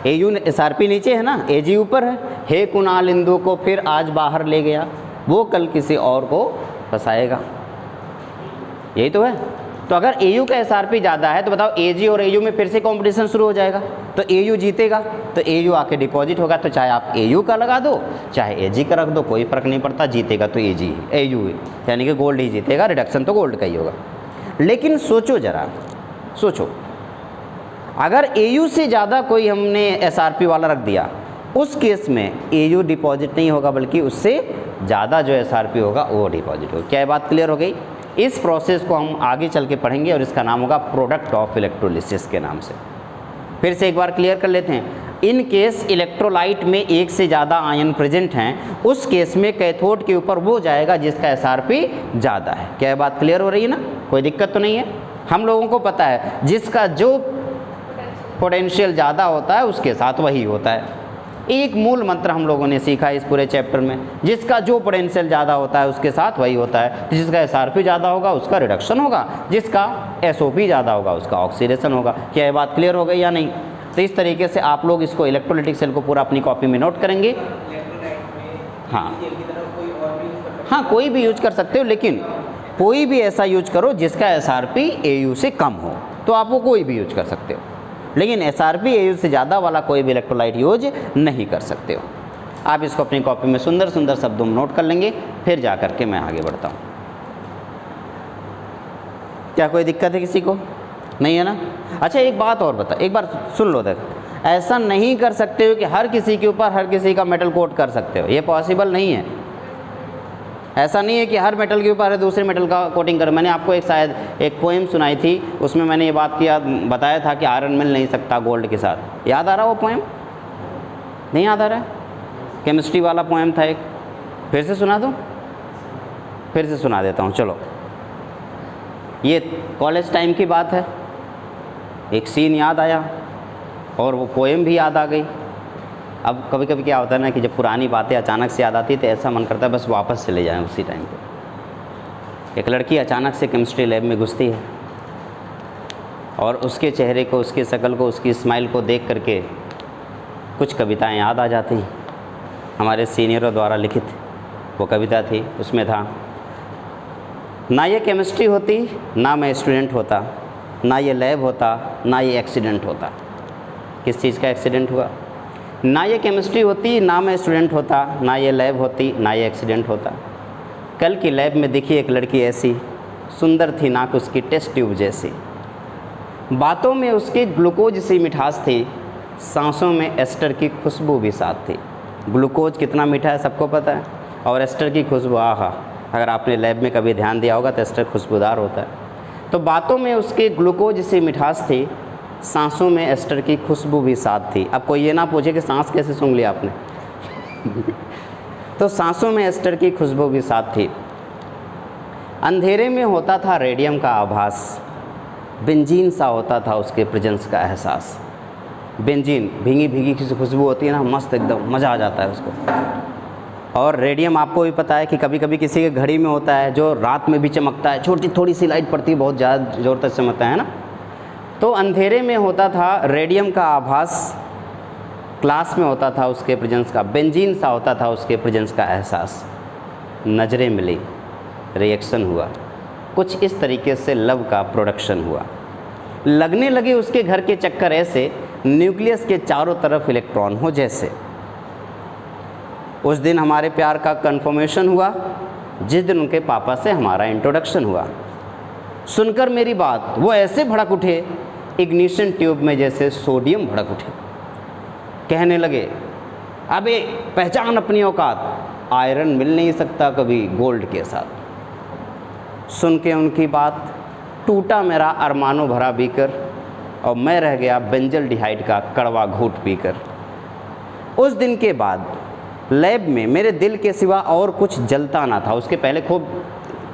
S1: AU SRP नीचे है ना, AG ऊपर है। हे कुणाल इंदु को फिर आज बाहर ले गया, वो कल किसी और को फंसाएगा, यही तो है। तो अगर AU का SRP ज़्यादा है तो बताओ AG और AU में फिर से कंपटीशन शुरू हो जाएगा, तो AU जीतेगा, तो AU आके डिपॉजिट होगा। तो चाहे आप AU का लगा दो चाहे AG का रख दो, कोई फ़र्क नहीं पड़ता, जीतेगा तो AU यानी कि गोल्ड ही जीतेगा, रिडक्शन तो गोल्ड का ही होगा। लेकिन सोचो ज़रा, सोचो, अगर AU से ज़्यादा कोई हमने SRP वाला रख दिया, उस केस में AU डिपॉजिट नहीं होगा, बल्कि उससे ज़्यादा जो SRP होगा वो डिपॉजिट होगा। क्या ये बात क्लियर हो गई? इस प्रोसेस को हम आगे चल के पढ़ेंगे और इसका नाम होगा प्रोडक्ट ऑफ इलेक्ट्रोलिसिस के नाम से। फिर से एक बार क्लियर कर लेते हैं। इन केस इलेक्ट्रोलाइट में एक से ज़्यादा आयन प्रेजेंट हैं, उस केस में कैथोड के ऊपर वो जाएगा जिसका SRP ज़्यादा है। क्या ये बात क्लियर हो रही है ना? कोई दिक्कत तो नहीं है? हम लोगों को पता है जिसका जो पोटेंशियल ज़्यादा होता है उसके साथ वही होता है। एक मूल मंत्र हम लोगों ने सीखा इस पूरे चैप्टर में, जिसका जो पोटेंशियल ज़्यादा होता है उसके साथ वही होता है। जिसका SRP ज़्यादा होगा उसका रिडक्शन होगा, जिसका SOP ज़्यादा होगा उसका ऑक्सीडेशन होगा। क्या ये बात क्लियर हो गई या नहीं? तो इस तरीके से आप लोग इसको इलेक्ट्रोलाइटिक सेल को पूरा अपनी कॉपी में नोट करेंगे। हाँ, कोई भी यूज कर सकते हो, लेकिन कोई भी ऐसा यूज करो जिसका SRP AU से कम हो, तो आप वो कोई भी यूज कर सकते हो। लेकिन SRP AU से ज़्यादा वाला कोई भी इलेक्ट्रोलाइट यूज नहीं कर सकते हो। आप इसको अपनी कॉपी में सुंदर सुंदर शब्दों में नोट कर लेंगे, फिर जा कर के मैं आगे बढ़ता हूँ। क्या कोई दिक्कत है किसी को? नहीं है ना? अच्छा, एक बात और बता, एक बार सुन लो। देख, ऐसा नहीं कर सकते हो कि हर किसी के ऊपर हर किसी का मेटल कोट कर सकते हो, ये पॉसिबल नहीं है। ऐसा नहीं है कि हर मेटल के ऊपर दूसरे मेटल का कोटिंग करो। मैंने आपको एक पोएम सुनाई थी, उसमें मैंने ये बात बताया था कि आयरन मिल नहीं सकता गोल्ड के साथ। याद आ रहा वो पोएम? नहीं याद आ रहा है? केमिस्ट्री वाला पोएम था एक, फिर से सुना दूँ? फिर से सुना देता हूँ, चलो। ये कॉलेज टाइम की बात है, एक सीन याद आया और वो पोएम भी याद आ गई। अब कभी कभी क्या होता है ना कि जब पुरानी बातें अचानक से याद आती है तो ऐसा मन करता है बस वापस चले जाएं उसी टाइम पे। एक लड़की अचानक से केमिस्ट्री लैब में घुसती है और उसके चेहरे को, उसकी शक्ल को, उसकी स्माइल को देख करके कुछ कविताएं याद आ जाती हैं, हमारे सीनियरों द्वारा लिखित। वो कविता थी, उसमें था, ना ये केमिस्ट्री होती ना मैं स्टूडेंट होता, ना ये लैब होता ना ये एक्सीडेंट होता। किस चीज़ का एक्सीडेंट हुआ? ना ये केमिस्ट्री होती ना मैं स्टूडेंट होता, ना ये लैब होती ना ये एक्सीडेंट होता। कल की लैब में दिखी एक लड़की ऐसी, सुंदर थी नाक उसकी टेस्ट ट्यूब जैसी, बातों में उसकी ग्लूकोज सी मिठास थी, सांसों में एस्टर की खुशबू भी साथ थी। ग्लूकोज कितना मीठा है सबको पता है, और एस्टर की खुशबू, आहा, अगर आपने लैब में कभी ध्यान दिया होगा तो एस्टर खुशबूदार होता है। तो बातों में उसके ग्लूकोज सी मिठास थी, सांसों में एस्टर की खुशबू भी साथ थी। अब कोई ये ना पूछे कि सांस कैसे सूंघ लिया आपने तो सांसों में एस्टर की खुशबू भी साथ थी। अंधेरे में होता था रेडियम का आभास, बेंजीन सा होता था उसके प्रेजेंस का एहसास। बेंजीन भीगी भीगी की खुशबू होती है ना, मस्त एकदम मज़ा आ जाता है उसको। और रेडियम आपको भी पता है कि कभी कभी किसी के घड़ी में होता है जो रात में भी चमकता है, छोटी थोड़ी सी लाइट पड़ती है, बहुत ज़्यादा ज़ोर तक चमकता है ना। तो अंधेरे में होता था रेडियम का आभास, क्लास में होता था उसके प्रेजेंस का, बेंजीन सा होता था उसके प्रेजेंस का एहसास। नज़रें मिली, रिएक्शन हुआ, कुछ इस तरीके से लव का प्रोडक्शन हुआ। लगने लगे उसके घर के चक्कर ऐसे, न्यूक्लियस के चारों तरफ इलेक्ट्रॉन हो जैसे। उस दिन हमारे प्यार का कन्फर्मेशन हुआ, जिस दिन उनके पापा से हमारा इंट्रोडक्शन हुआ। सुनकर मेरी बात वो ऐसे भड़क उठे, इग्निशन ट्यूब में जैसे सोडियम भड़क उठे। कहने लगे अब ये पहचान अपनी औकात, आयरन मिल नहीं सकता कभी गोल्ड के साथ। सुन के उनकी बात टूटा मेरा अरमानों भरा बीकर, और मैं रह गया बेंजल डिहाइड का कड़वा घूंट पीकर। उस दिन के बाद लैब में मेरे दिल के सिवा और कुछ जलता ना था। उसके पहले खूब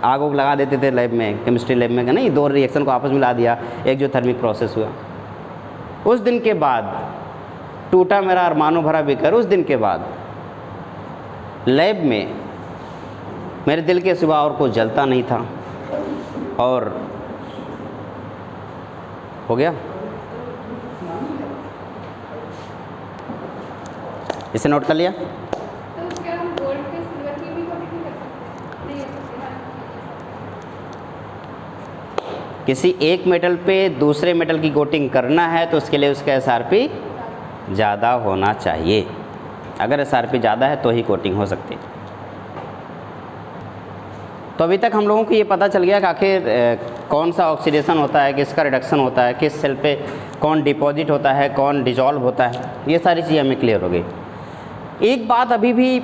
S1: आग उग लगा देते थे लैब में, केमिस्ट्री लैब में, नहीं, दो रिएक्शन को आपस में मिला दिया, एक जो थर्मिक प्रोसेस हुआ। उस दिन के बाद टूटा मेरा अरमानों भरा बीकर, उस दिन के बाद लैब में मेरे दिल के सिवा और कुछ जलता नहीं था। और हो गया, इसे नोट कर लिया।
S2: तो क्या हम गोल्ड पे सिल्वर की भी कोटिंग कर सकते हैं? नहीं कर सकते ना।
S1: किसी एक मेटल पे दूसरे मेटल की कोटिंग करना है तो उसके लिए उसका एसआरपी ज़्यादा होना चाहिए। अगर एसआरपी ज़्यादा है तो ही कोटिंग हो सकती है। तो अभी तक हम लोगों को ये पता चल गया कि आखिर कौन सा ऑक्सीडेशन होता है, किसका रिडक्शन होता है, किस सेल पे कौन डिपॉजिट होता है, कौन डिजॉल्व होता है, ये सारी चीज़ें हमें क्लियर हो गई। एक बात अभी भी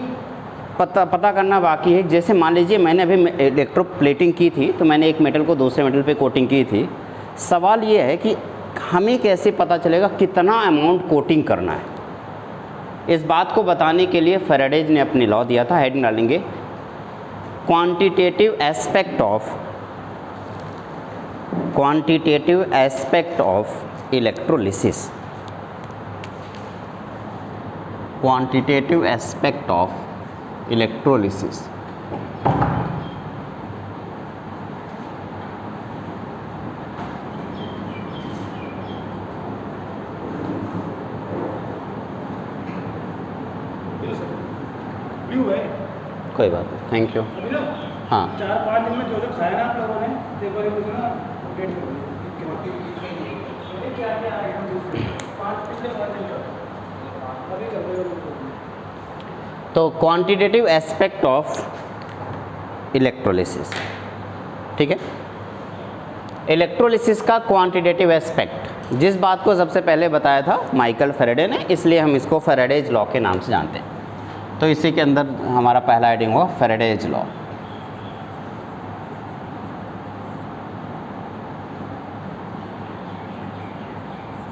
S1: पता करना बाकी है। जैसे मान लीजिए मैंने अभी इलेक्ट्रोप्लेटिंग की थी, तो मैंने एक मेटल को दूसरे मेटल पे कोटिंग की थी। सवाल ये है कि हमें कैसे पता चलेगा कितना अमाउंट कोटिंग करना है। इस बात को बताने के लिए फैराडेज ने अपनी लॉ दिया था, हेडिंग डालेंगे, quantitative aspect of electrolysis. Quantitative aspect of electrolysis. कोई बात नहीं, थैंक यू। हाँ,
S3: 4-5 दिन में जो खाया ना आप लोगों ने, एक बार मुझे ना अपडेट कर क्या क्या आएगा पिछले 5 दिन का अभी कर दो।
S1: तो क्वांटिटेटिव एस्पेक्ट ऑफ इलेक्ट्रोलिसिस, ठीक है। इलेक्ट्रोलिसिस का क्वांटिटेटिव एस्पेक्ट, जिस बात को सबसे पहले बताया था माइकल फैराडे ने, इसलिए हम इसको फैराडेज लॉ के नाम से जानते हैं। तो इसी के अंदर हमारा पहला हेडिंग हुआ Faraday's law.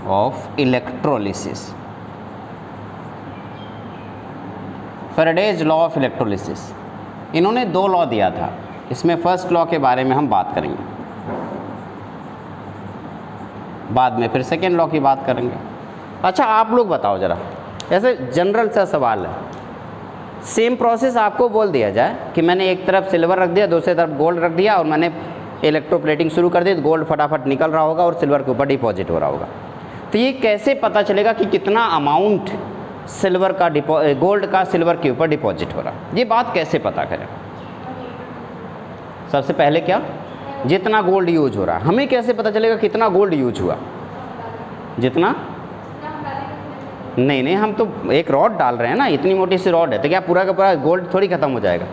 S1: Of electrolysis, Faraday's law of electrolysis. इन्होंने 2 लॉ दिया था, इसमें फर्स्ट लॉ के बारे में हम बात करेंगे, बाद में फिर सेकेंड लॉ की बात करेंगे। अच्छा, आप लोग बताओ ज़रा, ऐसे जनरल सा सवाल है, सेम प्रोसेस आपको बोल दिया जाए कि मैंने एक तरफ सिल्वर रख दिया, दूसरी तरफ गोल्ड रख दिया, और मैंने इलेक्ट्रोप्लेटिंग शुरू कर दी, तो गोल्ड फटाफट निकल रहा होगा और सिल्वर के ऊपर डिपॉजिट हो रहा होगा। तो ये कैसे पता चलेगा कि कितना अमाउंट सिल्वर का गोल्ड का सिल्वर के ऊपर डिपॉजिट हो रहा है? ये बात कैसे पता करें? सबसे पहले क्या, जितना गोल्ड यूज हो रहा है, हमें कैसे पता चलेगा कितना गोल्ड यूज हुआ? जितना नहीं, हम तो एक रॉड डाल रहे हैं ना, इतनी मोटी सी रॉड है, तो क्या पूरा का पूरा गोल्ड थोड़ी ख़त्म हो जाएगा?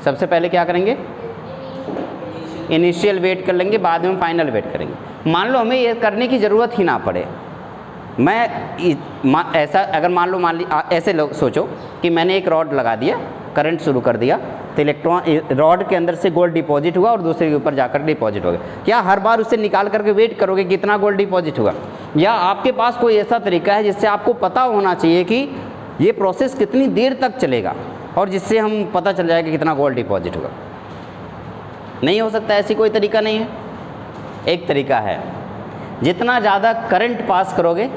S1: सबसे पहले क्या करेंगे, इनिशियल वेट कर लेंगे, बाद में फाइनल वेट करेंगे। मान लो हमें ये करने की ज़रूरत ही ना पड़े, मैं ऐसा अगर मान ली ऐसे लोग सोचो कि मैंने एक रॉड लगा दिया, करंट शुरू कर दिया, तो इलेक्ट्रॉन रॉड के अंदर से गोल्ड डिपॉजिट हुआ और दूसरे के ऊपर जाकर डिपॉजिट हो गया। क्या हर बार उससे निकाल करके वेट करोगे कितना गोल्ड डिपॉजिट हुआ? या आपके पास कोई ऐसा तरीका है जिससे आपको पता होना चाहिए कि ये प्रोसेस कितनी देर तक चलेगा और जिससे हम पता चल जाएगा कितना गोल्ड डिपॉजिट हुआ? नहीं हो सकता, ऐसी कोई तरीका नहीं है। एक तरीका है, जितना ज़्यादा करंट पास करोगे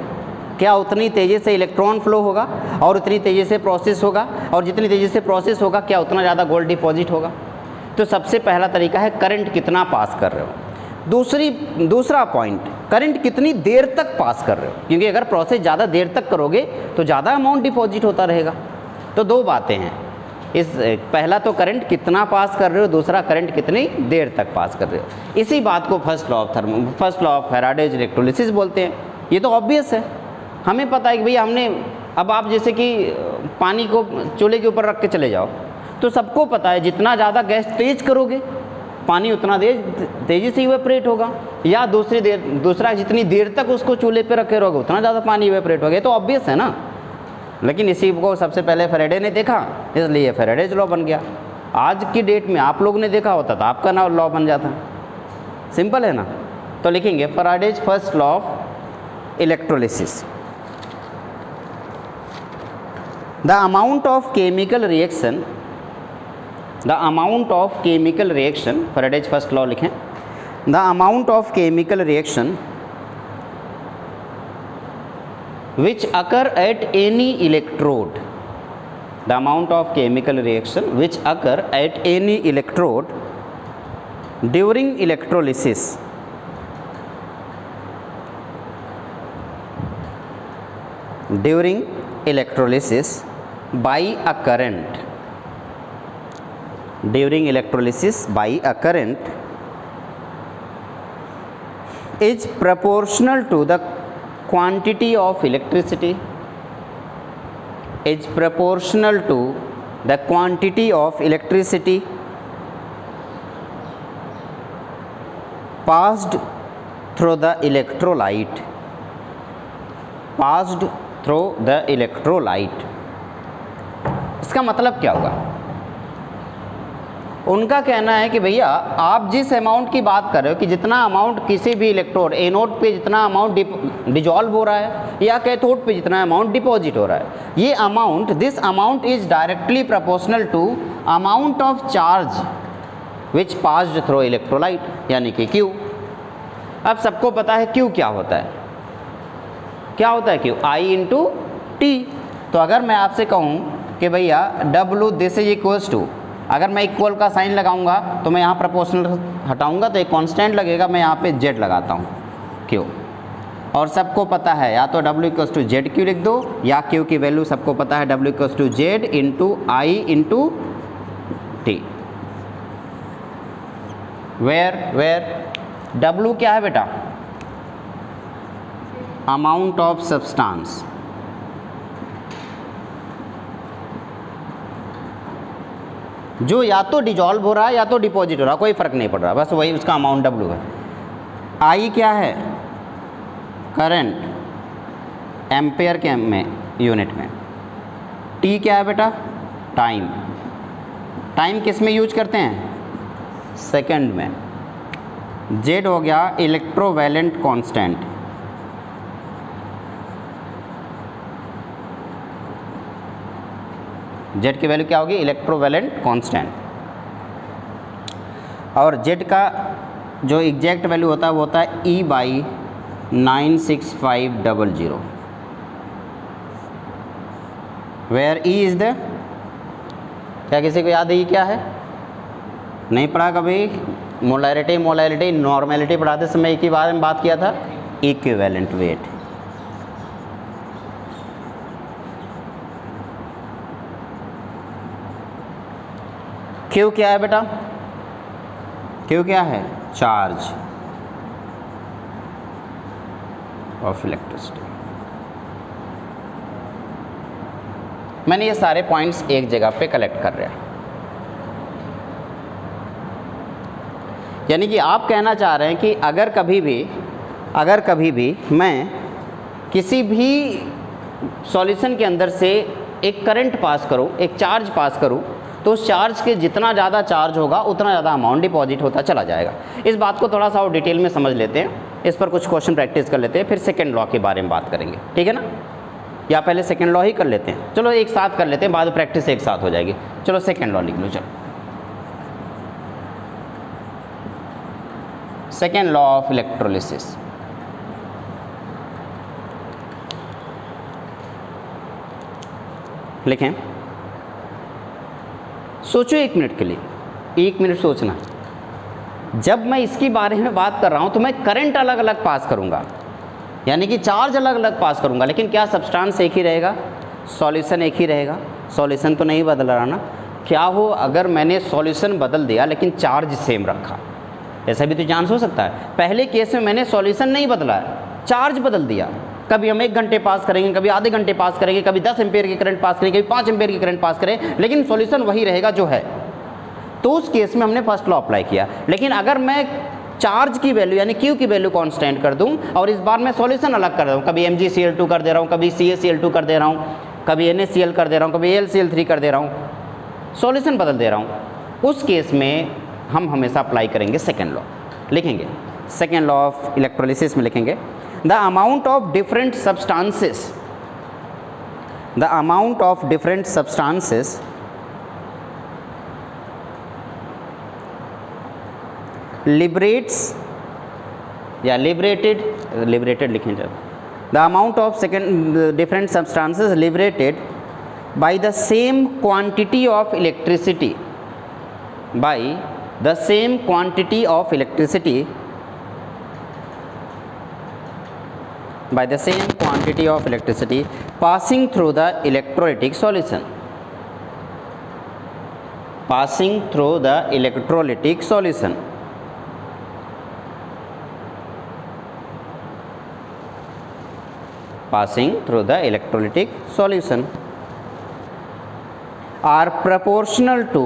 S1: क्या उतनी तेज़ी से इलेक्ट्रॉन फ्लो होगा और उतनी तेज़ी से प्रोसेस होगा, और जितनी तेज़ी से प्रोसेस होगा क्या उतना ज़्यादा गोल्ड डिपॉजिट होगा। तो सबसे पहला तरीका है करंट कितना पास कर रहे हो। दूसरा पॉइंट, करंट कितनी देर तक पास कर रहे हो, क्योंकि अगर प्रोसेस ज़्यादा देर तक करोगे तो ज़्यादा अमाउंट डिपॉजिट होता रहेगा। तो 2 बातें हैं, पहला तो करंट कितना पास कर रहे हो, दूसरा करंट कितनी देर तक पास कर रहे हो। इसी बात को first law of Faraday's electrolysis बोलते हैं। ये तो ऑब्वियस है, हमें पता है कि भैया हमने, अब आप जैसे कि पानी को चूल्हे के ऊपर रख के चले जाओ, तो सबको पता है जितना ज़्यादा गैस तेज करोगे पानी उतना तेज़ी से इवेपरेट होगा, या दूसरा जितनी देर तक उसको चूल्हे पे रखे रहोगे उतना ज़्यादा पानी इवेपरेट होगा। ये तो ऑब्वियस है ना, लेकिन इसी को सबसे पहले फैराडे ने देखा, इसलिए फैराडेज लॉ बन गया। आज की डेट में आप लोग ने देखा होता तो आपका ना लॉ बन जाता। सिंपल है ना। तो लिखेंगे Faraday's first law of electrolysis. The amount of chemical reaction, the amount of chemical reaction, Faraday's first law लिखें, the amount of chemical reaction which occur at any electrode, the amount of chemical reaction which occur at any electrode during electrolysis by a current, during electrolysis by a current is proportional to the quantity of electricity, is proportional to the quantity of electricity passed through the electrolyte, passed through the electrolyte। इसका मतलब क्या होगा? उनका कहना है कि भैया आप जिस अमाउंट की बात कर रहे हो कि जितना अमाउंट किसी भी इलेक्ट्रोड एनोड पे जितना अमाउंट डिजॉल्व हो रहा है या कैथोड पे जितना अमाउंट डिपॉजिट हो रहा है, ये amount, this amount is directly proportional to amount of charge which passed through electrolyte, यानी कि Q। अब सबको पता है Q क्या होता है, क्या होता है Q? I into T. तो अगर मैं आपसे कहूँ कि भैया W this is equals to, अगर मैं इक्वल का साइन लगाऊंगा तो मैं यहाँ प्रोपोर्शनल हटाऊंगा तो एक कांस्टेंट लगेगा, मैं यहाँ पे Z लगाता हूँ Q। और सबको पता है या तो W equals to Z Q लिख दो, या Q की वैल्यू सबको पता है W equals to Z into I into T. Where W क्या है बेटा? अमाउंट ऑफ सब्सटेंस, जो या तो डिजॉल्व हो रहा है या तो डिपॉजिट हो रहा है, कोई फर्क नहीं पड़ रहा, बस वही उसका अमाउंट W है। I क्या है? करंट एम्पेयर के में यूनिट में। T क्या है बेटा? टाइम। टाइम किस में यूज करते हैं? सेकंड में। Z हो गया इलेक्ट्रोवैलेंट कांस्टेंट। Z की वैल्यू क्या होगी? Electrovalent constant. और Z का जो एग्जैक्ट वैल्यू होता है वो होता है E/96500, where E is the, क्या किसी को याद है ये क्या है? नहीं पढ़ा कभी? मोलैरिटी नॉर्मेलिटी पढ़ाते समय एक ही बारे में बात किया था, इक्विवेलेंट वेट। Q क्या है बेटा? Q क्या है? Charge of electricity. मैंने ये सारे पॉइंट्स एक जगह पे कलेक्ट कर रहे हैं, यानी कि आप कहना चाह रहे हैं कि अगर कभी भी मैं किसी भी सॉल्यूशन के अंदर से एक करंट पास करूं, एक चार्ज पास करूं, तो उस चार्ज के जितना ज़्यादा चार्ज होगा उतना ज़्यादा अमाउंट डिपॉजिट होता चला जाएगा। इस बात को थोड़ा सा और डिटेल में समझ लेते हैं, इस पर कुछ क्वेश्चन प्रैक्टिस कर लेते हैं, फिर सेकेंड लॉ के बारे में बात करेंगे, ठीक है ना? या पहले सेकेंड लॉ ही कर लेते हैं? चलो एक साथ कर लेते हैं, बाद में प्रैक्टिस एक साथ हो जाएगी। चलो सेकेंड लॉ लिख लो। चलो सेकेंड लॉ ऑफ इलेक्ट्रोलिसिस। लिखें, सोचो एक मिनट के लिए, एक मिनट सोचना। जब मैं इसके बारे में बात कर रहा हूं तो मैं करंट अलग अलग पास करूंगा, यानी कि चार्ज अलग अलग पास करूंगा, लेकिन क्या सब्सटेंस एक ही रहेगा? सॉल्यूशन एक ही रहेगा? सॉल्यूशन तो नहीं बदल रहा ना। क्या हो अगर मैंने सॉल्यूशन बदल दिया लेकिन चार्ज सेम रखा? ऐसा भी तो चांस हो सकता है। पहले केस में मैंने सॉल्यूशन नहीं बदला है, चार्ज बदल दिया। कभी हम 1 घंटे पास करेंगे, कभी आधे घंटे पास करेंगे, कभी 10 एम्पेयर की करंट पास करेंगे, कभी 5 एम्पेयर की करंट पास करें, लेकिन सॉल्यूशन वही रहेगा जो है। तो उस केस में हमने फर्स्ट लॉ अप्लाई किया। लेकिन अगर मैं चार्ज की वैल्यू यानी Q की वैल्यू कांस्टेंट कर दूं और इस बार मैं सॉल्यूशन अलग कर रहा हूं, कभी MgCl2 कर दे रहा हूं, कभी CaCl2 कर दे रहा हूं, कभी NaCl कर दे रहा हूं, कभी AlCl3 कर दे रहा हूं, सॉल्यूशन बदल दे रहा हूं, उस केस में हम हमेशा अप्लाई करेंगे सेकेंड लॉ। लिखेंगे सेकेंड लॉ ऑफ इलेक्ट्रोलिसिस में लिखेंगे the amount of different substances, the amount of different substances liberates या liberated लिखेंगे, the amount of different substances liberated by the same quantity of electricity, by the same quantity of electricity, by the same quantity of electricity passing through the electrolytic solution, passing through the electrolytic solution, passing through the electrolytic solution are proportional to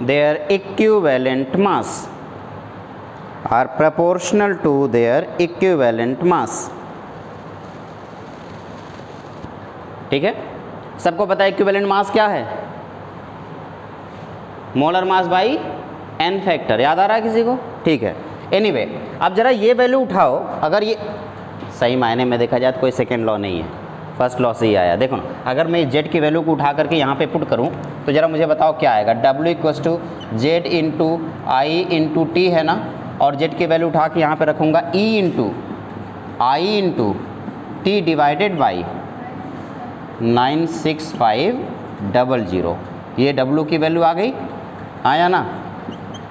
S1: their equivalent mass, are proportional to their equivalent mass। ठीक है, सबको पता है इक्विवेलेंट मास क्या है? Molar mass by n factor. याद आ रहा है किसी को? ठीक है। एनीवे, अब जरा ये वैल्यू उठाओ, अगर ये सही मायने में देखा जाए तो कोई सेकेंड लॉ नहीं है, फर्स्ट लॉ से ही आया। देखो ना, अगर मैं जेड की वैल्यू को उठा करके यहाँ पे पुट करूँ तो जरा मुझे बताओ क्या आएगा। W equals to Z into I into T है ना, और जेड की वैल्यू उठा के यहाँ पे रखूँगा E into I into T divided by 96500। ये W की वैल्यू आ गई, आया ना?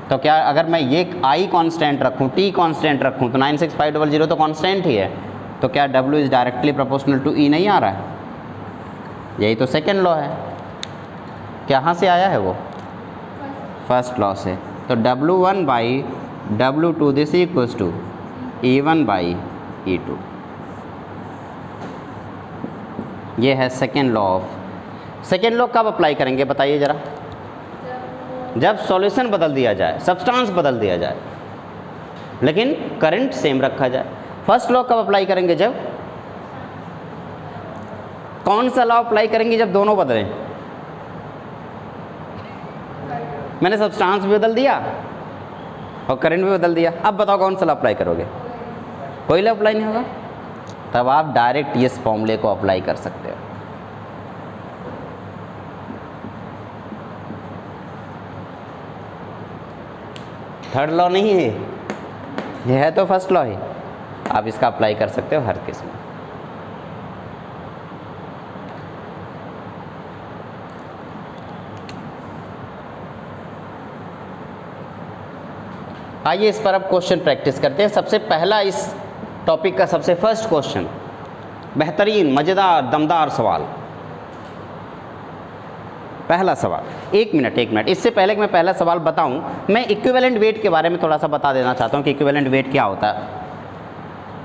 S1: तो क्या अगर मैं ये I कांस्टेंट रखूँ, T कांस्टेंट रखूँ तो 96500 तो कांस्टेंट ही है, तो क्या W is directly proportional to E नहीं आ रहा है? यही तो सेकेंड लॉ है। कहाँ से आया है वो? फर्स्ट लॉ से। तो W1 by W2 this equals to E1 by E2। ये है second law of. Second law कब अप्लाई करेंगे बताइए ज़रा? जब सॉल्यूशन बदल दिया जाए, सब्सटेंस बदल दिया जाए, लेकिन करंट सेम रखा जाए। फर्स्ट लॉ कब अप्लाई करेंगे? जब कौन सा लॉ अप्लाई करेंगे? जब दोनों बदलें। मैंने सब्सटेंस भी बदल दिया और करंट भी बदल दिया। अब बताओ कौन सा लॉ अप्लाई करोगे? कोई लॉ अप्लाई नहीं होगा। तब आप डायरेक्ट इस फॉर्मूले को अप्लाई कर सकते हो। थर्ड लॉ नहीं है, यह है तो फर्स्ट लॉ ही। आप इसका अप्लाई कर सकते हो हर केस में। आइए इस पर अब क्वेश्चन प्रैक्टिस करते हैं। सबसे पहला इस टॉपिक का सबसे फर्स्ट क्वेश्चन, बेहतरीन मज़ेदार दमदार सवाल। पहला सवाल, एक मिनट, इससे पहले कि मैं पहला सवाल बताऊं, मैं इक्विवेलेंट वेट के बारे में थोड़ा सा बता देना चाहता हूं कि इक्विवेलेंट वेट क्या होता है।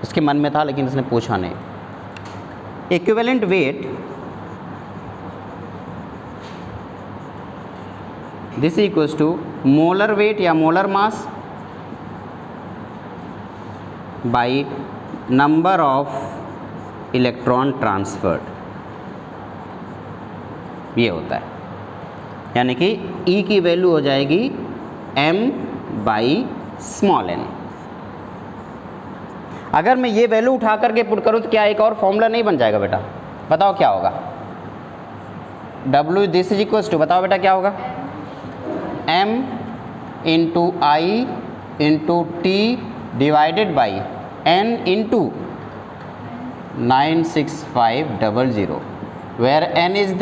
S1: इसके मन में था लेकिन इसने पूछा नहीं। Equivalent weight this equals to molar weight या molar mass by number of electron transferred, ये होता है। यानी कि E की वैल्यू हो जाएगी m बाई स्मॉल n। अगर मैं ये वैल्यू उठा करके पुट करूँ तो क्या एक और फॉर्मूला नहीं बन जाएगा बेटा? बताओ क्या होगा? W this is equals to, बताओ बेटा क्या होगा? m into I into T divided by n into 96500, where n is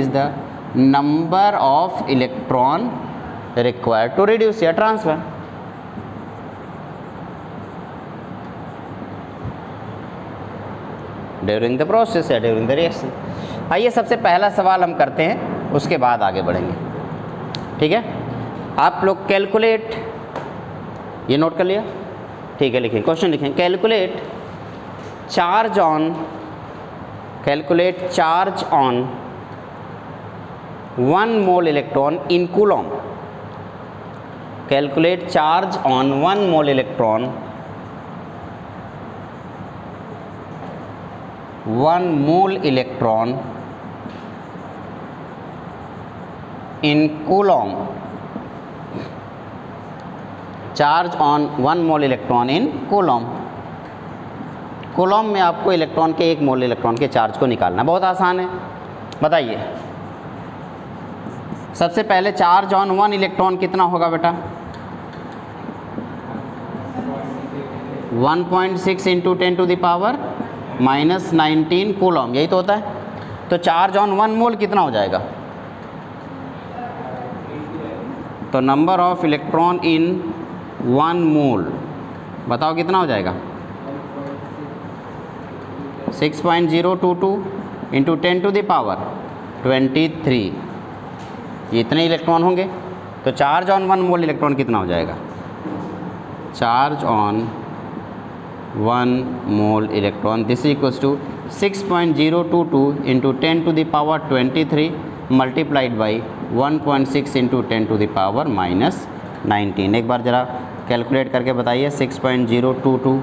S1: the number of electron required to reduce या transfer। ड्यूरिंग द प्रोसेस या ड्यूरिंग द रिएक्शन। आइए सबसे पहला सवाल हम करते हैं, उसके बाद आगे बढ़ेंगे। ठीक है, आप लोग कैलकुलेट, ये नोट कर लिया? ठीक है, लिखें क्वेश्चन, लिखें calculate charge on calculate charge on 1 mole electron in Coulomb. Calculate charge on 1 mole electron 1 mole electron in Coulomb. Charge on 1 mole electron in Coulomb. Coulomb में आपको इलेक्ट्रॉन के 1 मोल इलेक्ट्रॉन के चार्ज को निकालना, बहुत आसान है। बताइए, सबसे पहले चार्ज ऑन 1 इलेक्ट्रॉन कितना होगा बेटा? 1.6 into 10 to the power -19 coulomb, यही तो होता है। तो चार्ज ऑन 1 मोल कितना हो जाएगा? तो नंबर ऑफ इलेक्ट्रॉन इन 1 मोल बताओ कितना हो जाएगा? 6.022 इंटू 10 टू द पावर 23, ये इतने इलेक्ट्रॉन होंगे। तो चार्ज ऑन 1 मोल इलेक्ट्रॉन कितना हो जाएगा? Charge on 1 mole electron this equals to 6.022 into 10 to the power 23 multiplied by 1.6 into 10 to the power -19। एक बार ज़रा कैलकुलेट करके बताइए। 6.022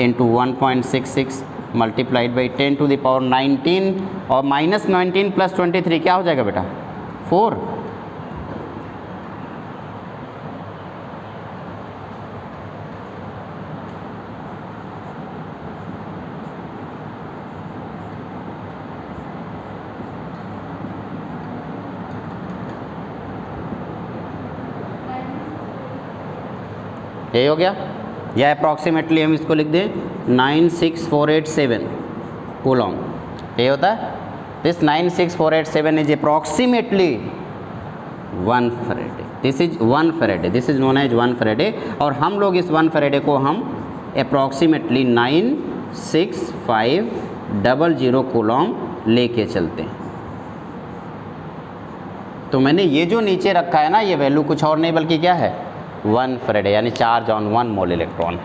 S1: into 1.66 multiplied by 10 to the power 19 और -19 प्लस 23 क्या हो जाएगा बेटा? 4। यही हो गया, या अप्रॉक्सीमेटली हम इसको लिख दें 96487 कूलॉम। ये होता है this 96487 is approximately 1 faraday. This is 1 faraday, this is known as 1 faraday. और हम लोग इस 1 फैराडे को हम अप्रॉक्सीमेटली 96500 कूलॉम लेके चलते हैं। तो मैंने ये जो नीचे रखा है ना, ये वैल्यू कुछ और नहीं बल्कि क्या है? 1 फैराडे, यानी चार्ज ऑन 1 मोल इलेक्ट्रॉन।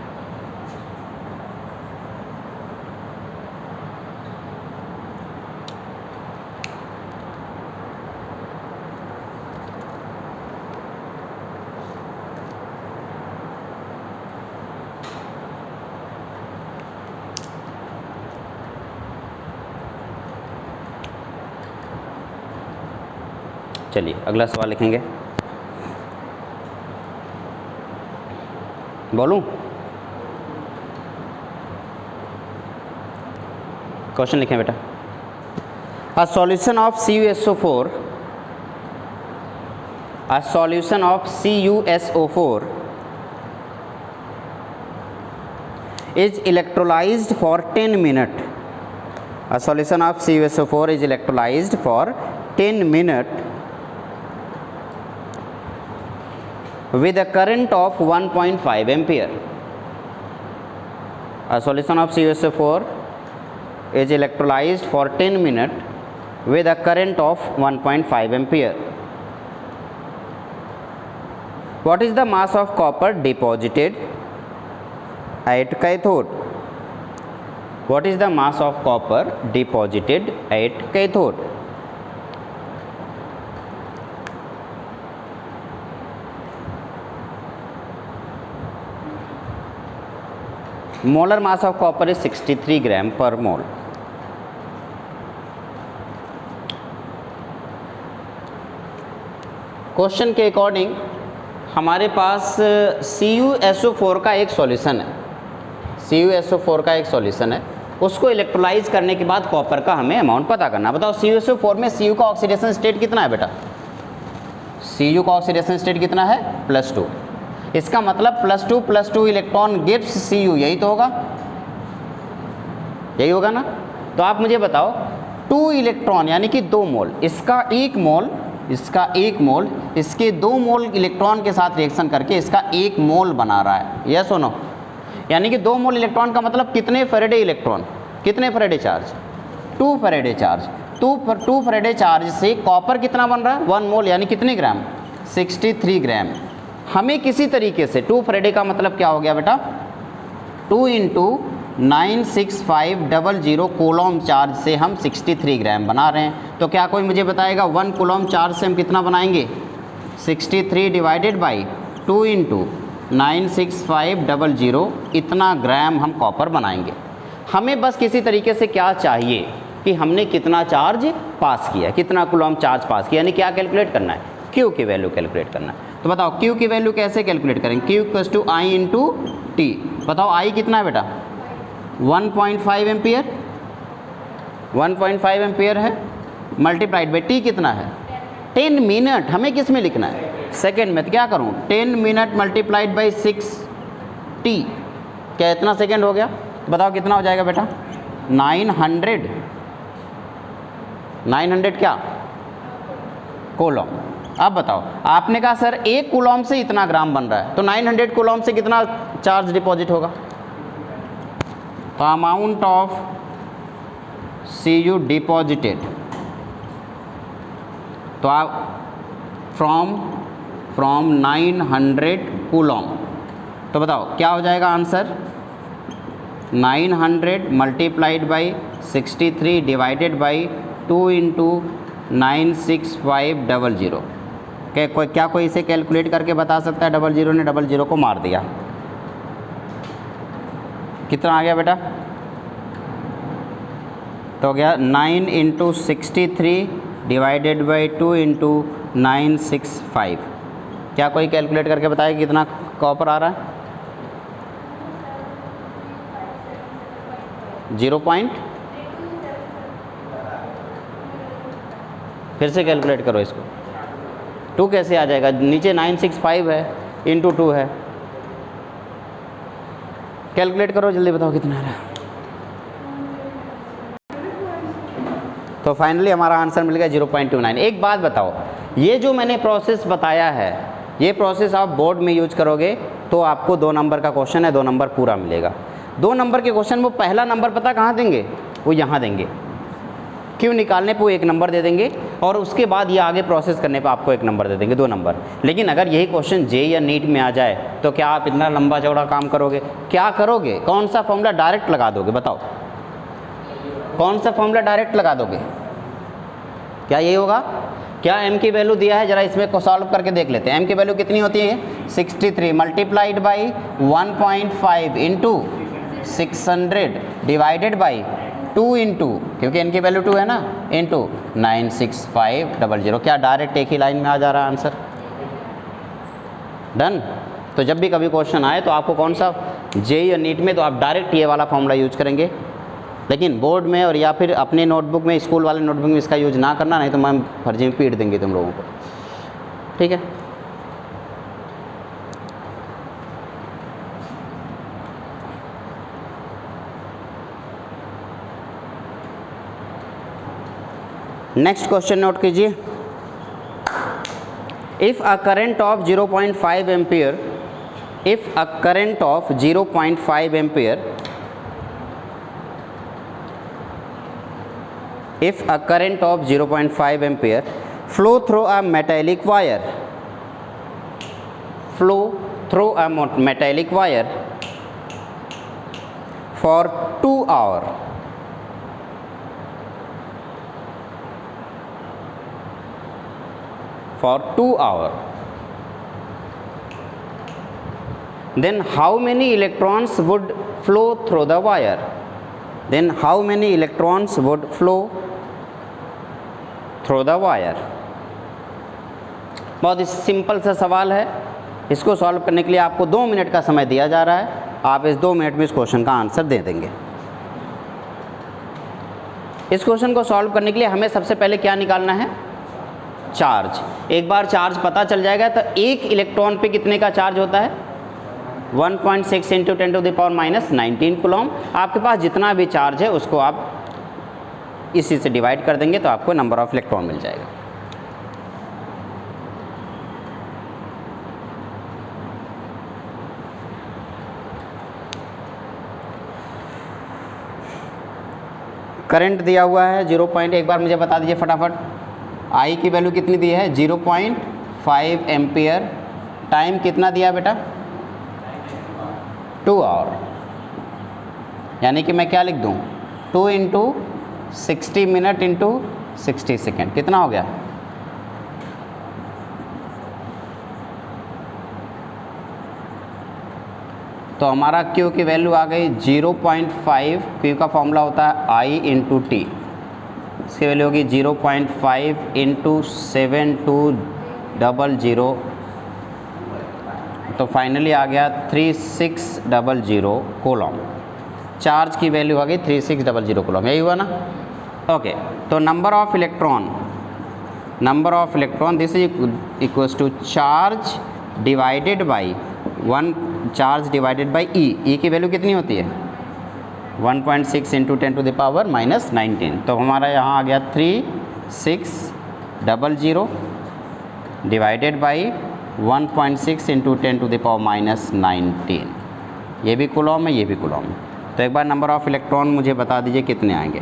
S1: चलिए अगला सवाल लिखेंगे। बोलूं? क्वेश्चन लिखें बेटा। A solution of CuSO4, a solution of CuSO4 is electrolyzed for 10 minutes. A solution of CuSO4 is electrolyzed for 10 minutes with a current of 1.5 ampere. A solution of CuSO4 is electrolyzed for 10 minutes with a current of 1.5 ampere. What is the mass of copper deposited at cathode? What is the mass of copper deposited at cathode? Molar mass of copper is 63 gram per mole. Question के अकॉर्डिंग हमारे पास CuSO4 का एक सॉल्यूशन है। CuSO4 का एक सॉल्यूशन है, उसको इलेक्ट्रोलाइज करने के बाद कॉपर का हमें अमाउंट पता करना। बताओ CuSO4 में Cu का ऑक्सीडेशन स्टेट कितना है बेटा? Cu का ऑक्सीडेशन स्टेट कितना है? +2। इसका मतलब +2 इलेक्ट्रॉन गिव्स Cu, यही तो होगा, यही होगा ना। तो आप मुझे बताओ 2 इलेक्ट्रॉन यानी कि 2 मोल, इसका 1 मोल, इसका 1 मोल, इसके 2 मोल इलेक्ट्रॉन के साथ रिएक्शन करके इसका 1 मोल बना रहा है। यस और नो? यानी कि 2 मोल इलेक्ट्रॉन का मतलब कितने फैराडे इलेक्ट्रॉन, कितने Faraday charge? 2 Faraday charge. 2 Faraday charge से कॉपर कितना बन रहा है? 1 मोल, यानी कितने ग्राम? 63 ग्राम। हमें किसी तरीके से 2 फैराडे का मतलब क्या हो गया बेटा? 2 इंटू 96500 कूलम चार्ज से हम 63 ग्राम बना रहे हैं। तो क्या कोई मुझे बताएगा 1 कूलम चार्ज से हम कितना बनाएंगे? 63 डिवाइडेड बाई 2 इंटू 96500 इतना ग्राम हम कॉपर बनाएंगे। हमें बस किसी तरीके से क्या चाहिए कि हमने कितना चार्ज पास किया, कितना कूलम चार्ज पास किया, यानी क्या कैलकुलेट करना है? Q की वैल्यू कैलकुलेट करना है। तो बताओ Q की वैल्यू कैसे कैलकुलेट करेंगे? Q equals to I into T. बताओ I कितना है बेटा? 1.5 एम्पियर, 1.5 एम्पियर है, मल्टीप्लाइड बाई T कितना है? 10 मिनट। हमें किस में लिखना है? सेकेंड में। तो क्या करूँ? 10 मिनट मल्टीप्लाइड बाई 6T, क्या इतना सेकेंड हो गया? बताओ कितना हो जाएगा बेटा? 900 क्या? कूलम। अब बताओ, आपने कहा सर 1 कूलम से इतना ग्राम बन रहा है, तो 900 कूलम से कितना चार्ज डिपॉजिट होगा? तो अमाउंट ऑफ Cu डिपॉजिटेड, तो आप फ्रॉम 900 कूलम, तो बताओ क्या हो जाएगा answer? 900 multiplied by 63 divided by 2 into 96500। क्या कोई इसे कैलकुलेट करके बता सकता है? 00 ने 00 को मार दिया, कितना आ गया बेटा? तो हो गया 9 इंटू 63 डिवाइडेड बाई 2 इंटू 965। क्या कोई कैलकुलेट करके बताएगा कितना कॉपर आ रहा है? 0 पॉइंट, फिर से कैलकुलेट करो इसको। 2 कैसे आ जाएगा? नीचे 965 है, इंटू 2 है। कैलकुलेट करो जल्दी, बताओ कितना आ रहा है। तो फाइनली हमारा आंसर मिल गया 0.29। एक बात बताओ, ये जो मैंने प्रोसेस बताया है, ये प्रोसेस आप बोर्ड में यूज करोगे तो आपको 2 नंबर का क्वेश्चन है, 2 नंबर पूरा मिलेगा। 2 नंबर के क्वेश्चन में पहला नंबर पता कहाँ देंगे? वो यहाँ देंगे। क्यों निकालने पे वो 1 नंबर दे देंगे, और उसके बाद ये आगे प्रोसेस करने पे आपको 1 नंबर दे देंगे, 2 नंबर। लेकिन अगर यही क्वेश्चन जे या नीट में आ जाए तो क्या आप इतना लंबा चौड़ा काम करोगे? क्या करोगे? कौन सा फॉर्मूला डायरेक्ट लगा दोगे? बताओ कौन सा फॉर्मूला डायरेक्ट लगा दोगे? क्या यही होगा? क्या m की वैल्यू दिया है, जरा इसमें को सॉल्व करके देख लेते हैं। m की वैल्यू कितनी होती है? 63 multiplied by 1.5 into 600 divided by 2 into, क्योंकि n की वैल्यू 2 है ना, इंटू 96500। क्या डायरेक्ट एक ही लाइन में आ जा रहा है आंसर? डन। तो जब भी कभी क्वेश्चन आए तो आपको कौन सा, जे या नीट में, तो आप डायरेक्ट ये वाला फॉर्मूला यूज करेंगे। लेकिन बोर्ड में और या फिर अपने नोटबुक में, स्कूल वाले नोटबुक में इसका यूज ना करना, नहीं तो मैम फर्जी में पीट देंगे तुम लोगों को। ठीक है। नेक्स्ट क्वेश्चन नोट कीजिए। If a current of 0.5 ampere, if a current of 0.5 ampere, if a current of 0.5 ampere flow through a metallic wire, flow through a metallic wire for 2 hours, for 2 hours, then how many electrons would flow through the wire? Then how many electrons would flow through the wire? बहुत ही सिंपल सा सवाल है। इसको सॉल्व करने के लिए आपको 2 मिनट का समय दिया जा रहा है। आप इस 2 मिनट में इस क्वेश्चन का आंसर दे देंगे। इस क्वेश्चन को सॉल्व करने के लिए हमें सबसे पहले क्या निकालना है? चार्ज। एक बार चार्ज पता चल जाएगा तो 1 इलेक्ट्रॉन पे कितने का चार्ज होता है? 1.6 इंटू 10⁻⁻19 कूलम। आपके पास जितना भी चार्ज है उसको आप इसी से डिवाइड कर देंगे तो आपको नंबर ऑफ इलेक्ट्रॉन मिल जाएगा। करंट दिया हुआ है 0. एक बार मुझे बता दीजिए फटाफट, आई की वैल्यू कितनी दी है? 0.5 एम्पियर। टाइम कितना दिया बेटा? 2 आवर। यानी कि मैं क्या लिख दूँ 2 इंटू 60 मिनट इंटू 60 सेकेंड, कितना हो गया? तो हमारा Q की वैल्यू आ गई 0.5। Q का फॉर्मूला होता है I इंटू टी, इसकी वैल्यू होगी 0.5 इंटू 7200, तो फाइनली आ गया 3600 कूलम। चार्ज की वैल्यू आ गई 3600 कूलम, यही हुआ ना? ओके, तो number of electron this is equals to charge divided by charge divided by e की वैल्यू कितनी होती है? 1.6 into 10 to the power minus 19। तो हमारा यहाँ आ गया 3600 divided by 1.6 into 10 to the power minus 19। ये भी कूलम है, ये भी कूलम है। तो एक बार नंबर ऑफ इलेक्ट्रॉन मुझे बता दीजिए कितने आएंगे।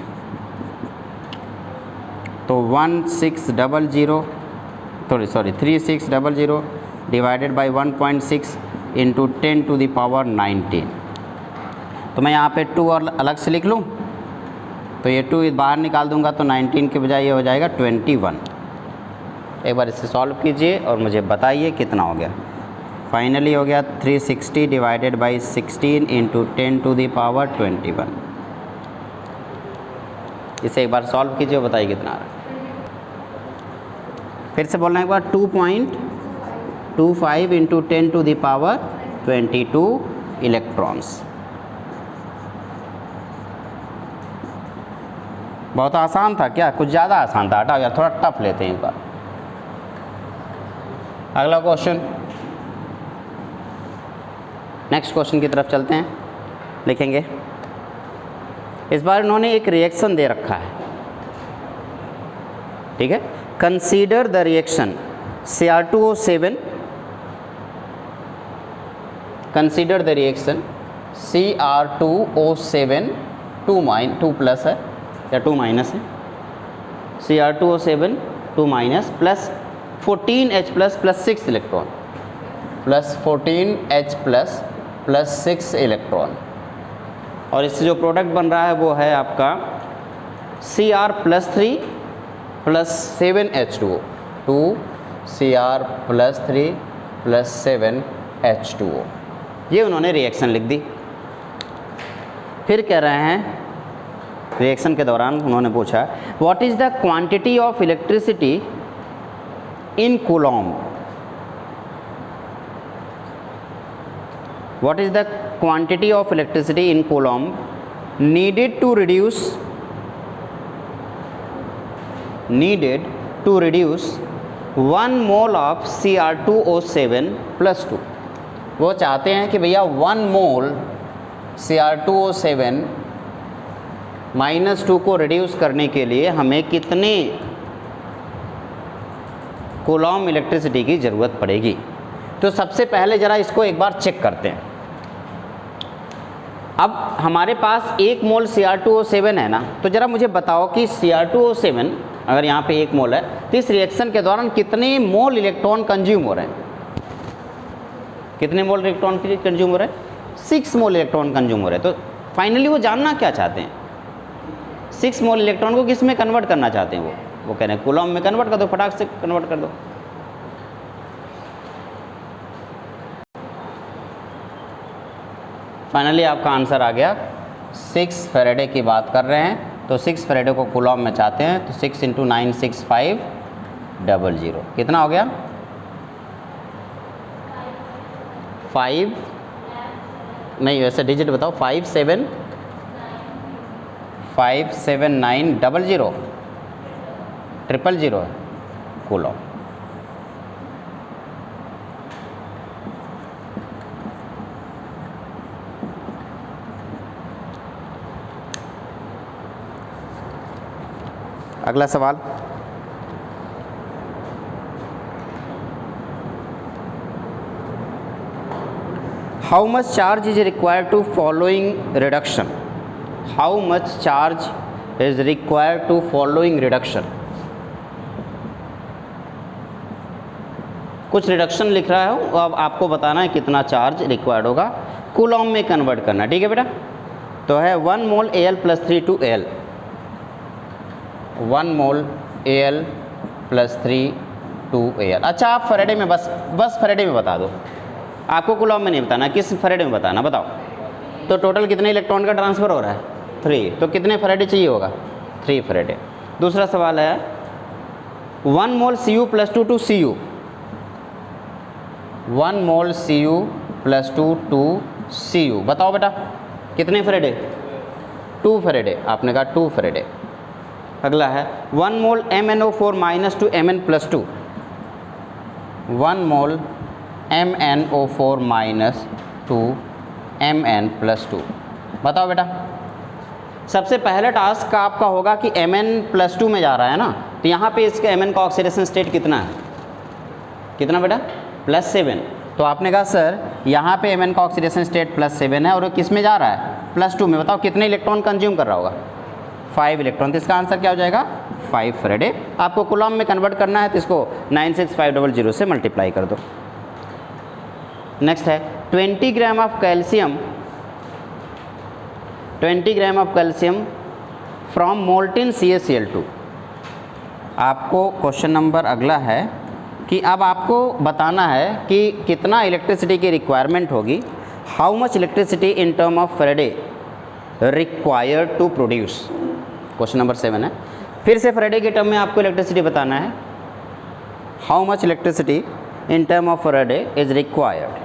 S1: तो 3600 divided by 1.6 into 10 to the power 19। तो मैं यहाँ पे 2 और अलग से लिख लूँ, तो ये 2 बाहर निकाल दूंगा तो 19 के बजाय ये हो जाएगा 21। एक बार इसे सॉल्व कीजिए और मुझे बताइए कितना हो गया। फाइनली हो गया 360 divided by 16 into 10 to the power 21। इसे एक बार सॉल्व कीजिए और बताइए कितना आ रहा है। फिर से बोलना एक बार, 2.25 into 10 to the power 22 electrons. बहुत आसान था क्या? कुछ ज़्यादा आसान था, हटा यार, थोड़ा टफ लेते हैं एक बार। अगला क्वेश्चन, नेक्स्ट क्वेश्चन की तरफ चलते हैं, लिखेंगे। इस बार इन्होंने एक रिएक्शन दे रखा है, ठीक है। Consider the reaction Cr2O7, consider the reaction Cr2O7 2 plus है या 2 माइनस है, Cr2O7 2 minus plus 14H plus 6 electron, plus 14H plus 6 electron, और इससे जो प्रोडक्ट बन रहा है वो है आपका Cr+3 plus 7H2O, 2Cr+3 plus 7H2O। ये उन्होंने रिएक्शन लिख दी। फिर कह रहे हैं, रिएक्शन के दौरान उन्होंने पूछा what is the quantity of electricity in Coulomb, what is the quantity of electricity in coulomb needed to reduce 1 mole of Cr2O7 plus 2। वो चाहते हैं कि भैया 1 मोल Cr2O7 -2 को रिड्यूस करने के लिए हमें कितने कूलॉम इलेक्ट्रिसिटी की ज़रूरत पड़ेगी। तो सबसे पहले ज़रा इसको एक बार चेक करते हैं। अब हमारे पास 1 मोल Cr2O7 है ना, तो ज़रा मुझे बताओ कि Cr2O7 अगर यहाँ पे 1 मोल है तो इस रिएक्शन के दौरान कितने मोल इलेक्ट्रॉन कंज्यूम हो रहे हैं? कितने मोल इलेक्ट्रॉन कंज्यूम हो रहे हैं? 6 मोल इलेक्ट्रॉन कंज्यूम हो रहे हैं। तो फाइनली वो जानना क्या चाहते हैं? 6 मोल इलेक्ट्रॉन को किस में कन्वर्ट करना चाहते हैं? वो कह रहे हैं कूलॉम में कन्वर्ट कर दो, फटाक से कन्वर्ट कर दो। फाइनली आपका आंसर आ गया 6 फैराडे की बात कर रहे हैं, तो 6 फैराडे को कूलॉम में चाहते हैं, तो 6 × 96500 कितना हो गया? 5 नहीं, वैसे डिजिट बताओ, 57900 000 है कूलॉम। अगला सवाल, how much charge is required to following reduction? How much charge is required to following reduction? कुछ रिडक्शन लिख रहा है, अब आपको बताना है कितना चार्ज रिक्वायर्ड होगा, कूलॉम में कन्वर्ट करना, ठीक है बेटा। तो है 1 मोल Al प्लस 3 टू Al, 1 मोल Al प्लस 3 टू Al। अच्छा आप फैराडे में बस फैराडे में बता दो, आपको कूलॉम में नहीं बताना, किस फैराडे में बताना बताओ। तो टोटल कितने इलेक्ट्रॉन का ट्रांसफ़र हो रहा है 3, तो कितने फैराडे चाहिए होगा 3 फैराडे। दूसरा सवाल है 1 मोल Cu प्लस 2 टू Cu, 1 मोल Cu प्लस 2 टू Cu, बताओ बेटा कितने फैराडे 2 फैराडे, आपने कहा 2 फैराडे। अगला है 1 मोल MnO4 minus two Mn plus 2, 1 मोल MnO4 minus two Mn plus 2, बताओ बेटा। सबसे पहला टास्क आपका होगा कि Mn प्लस 2 में जा रहा है ना, तो यहाँ पे इसका Mn का ऑक्सीडेशन स्टेट कितना है, कितना बेटा +7। तो आपने कहा सर यहाँ पे Mn का ऑक्सीडेशन स्टेट +7 है और वो किस में जा रहा है +2 में, बताओ कितने इलेक्ट्रॉन कंज्यूम कर रहा होगा 5 इलेक्ट्रॉन। तो इसका आंसर क्या हो जाएगा 5 फैराडे। आपको कूलॉम में कन्वर्ट करना है तो इसको 96500 से मल्टीप्लाई कर दो। नेक्स्ट है 20 gram of calcium, 20 gram of calcium from molten CaCl2। आपको क्वेश्चन नंबर अगला है कि अब आपको बताना है कि कितना इलेक्ट्रिसिटी की रिक्वायरमेंट होगी, how much electricity in term of faraday required to produce. Question number 7 है, फिर से फैराडे के टर्म में आपको इलेक्ट्रिसिटी बताना है, how much electricity in term of Faraday is required.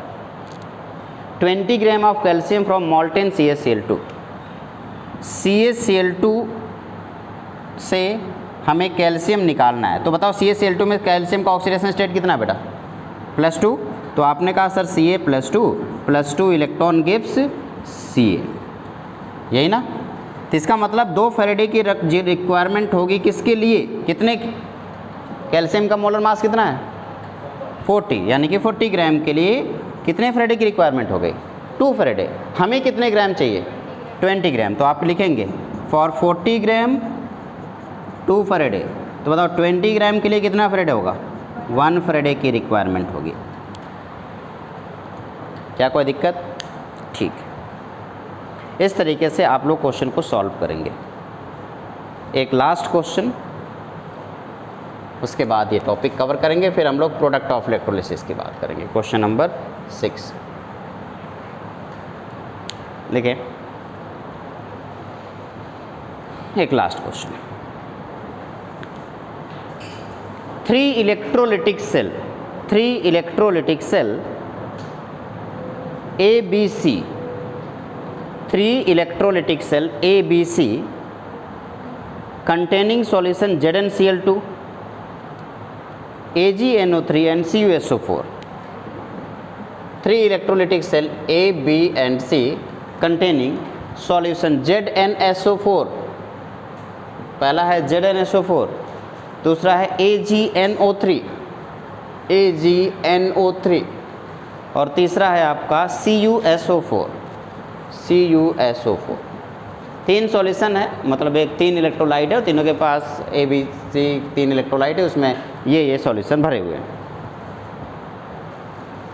S1: 20 gram of calcium from molten CaCl2, CaCl2 से हमें कैल्शियम निकालना है, तो बताओ CaCl2 में कैल्शियम का ऑक्सीडेशन स्टेट कितना है बेटा +2। तो आपने कहा sir Ca + 2 electron gives Ca, यही ना। तो इसका मतलब 2 फैराडे की रिक्वायरमेंट होगी किसके लिए, कितने कैल्शियम का मोलर मास कितना है 40, यानी कि 40 ग्राम के लिए कितने फैराडे की रिक्वायरमेंट हो गई 2 फैराडे। हमें कितने ग्राम चाहिए 20 ग्राम, तो आप लिखेंगे फॉर 40 ग्राम 2 फैराडे। तो बताओ 20 ग्राम के लिए कितना फैराडे होगा 1 फैराडे की रिक्वायरमेंट होगी। क्या कोई दिक्कत, ठीक। इस तरीके से आप लोग क्वेश्चन को सॉल्व करेंगे। एक लास्ट क्वेश्चन, उसके बाद ये टॉपिक कवर करेंगे, फिर हम लोग प्रोडक्ट ऑफ इलेक्ट्रोलिसिस की बात करेंगे। क्वेश्चन नंबर 6 लिखें, एक last question. 3 electrolytic cell, 3 electrolytic cell ABC, 3 electrolytic cell ABC containing solution ZnCl2, AgNO3 and CuSO4। 3 electrolytic cell A, B and C containing solution ZnSO4। पहला है ZnSO4, दूसरा है AgNO3, AgNO3 और तीसरा है आपका CuSO4, CuSO4। 3 सॉल्यूशन है, मतलब एक 3 इलेक्ट्रोलाइट है और तीनों के पास A, B, C 3 इलेक्ट्रोलाइट है, उसमें ये सॉल्यूशन भरे हुए हैं।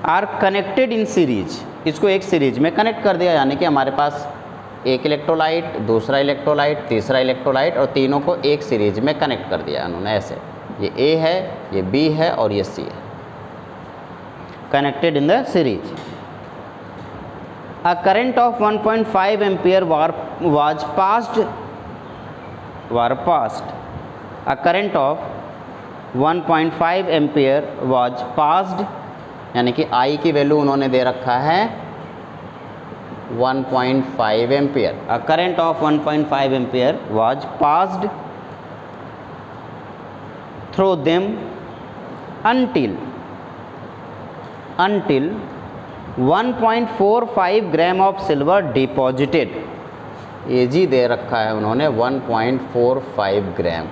S1: आर कनेक्टेड इन सीरीज, इसको एक सीरीज में कनेक्ट कर दिया, यानी कि हमारे पास एक इलेक्ट्रोलाइट, दूसरा इलेक्ट्रोलाइट, तीसरा इलेक्ट्रोलाइट और तीनों को एक सीरीज में कनेक्ट कर दिया उन्होंने ऐसे। ये A है, ये B है और ये C है, connected in the series. A current of 1.5 ampere was passed. A current of 1.5 ampere was passed, यानी कि I की वैल्यू उन्होंने दे रखा है 1.5 ampere. A current of 1.5 ampere was passed through them until 1.45 gram of silver deposited. Ag दे रखा है उन्होंने 1.45 ग्राम,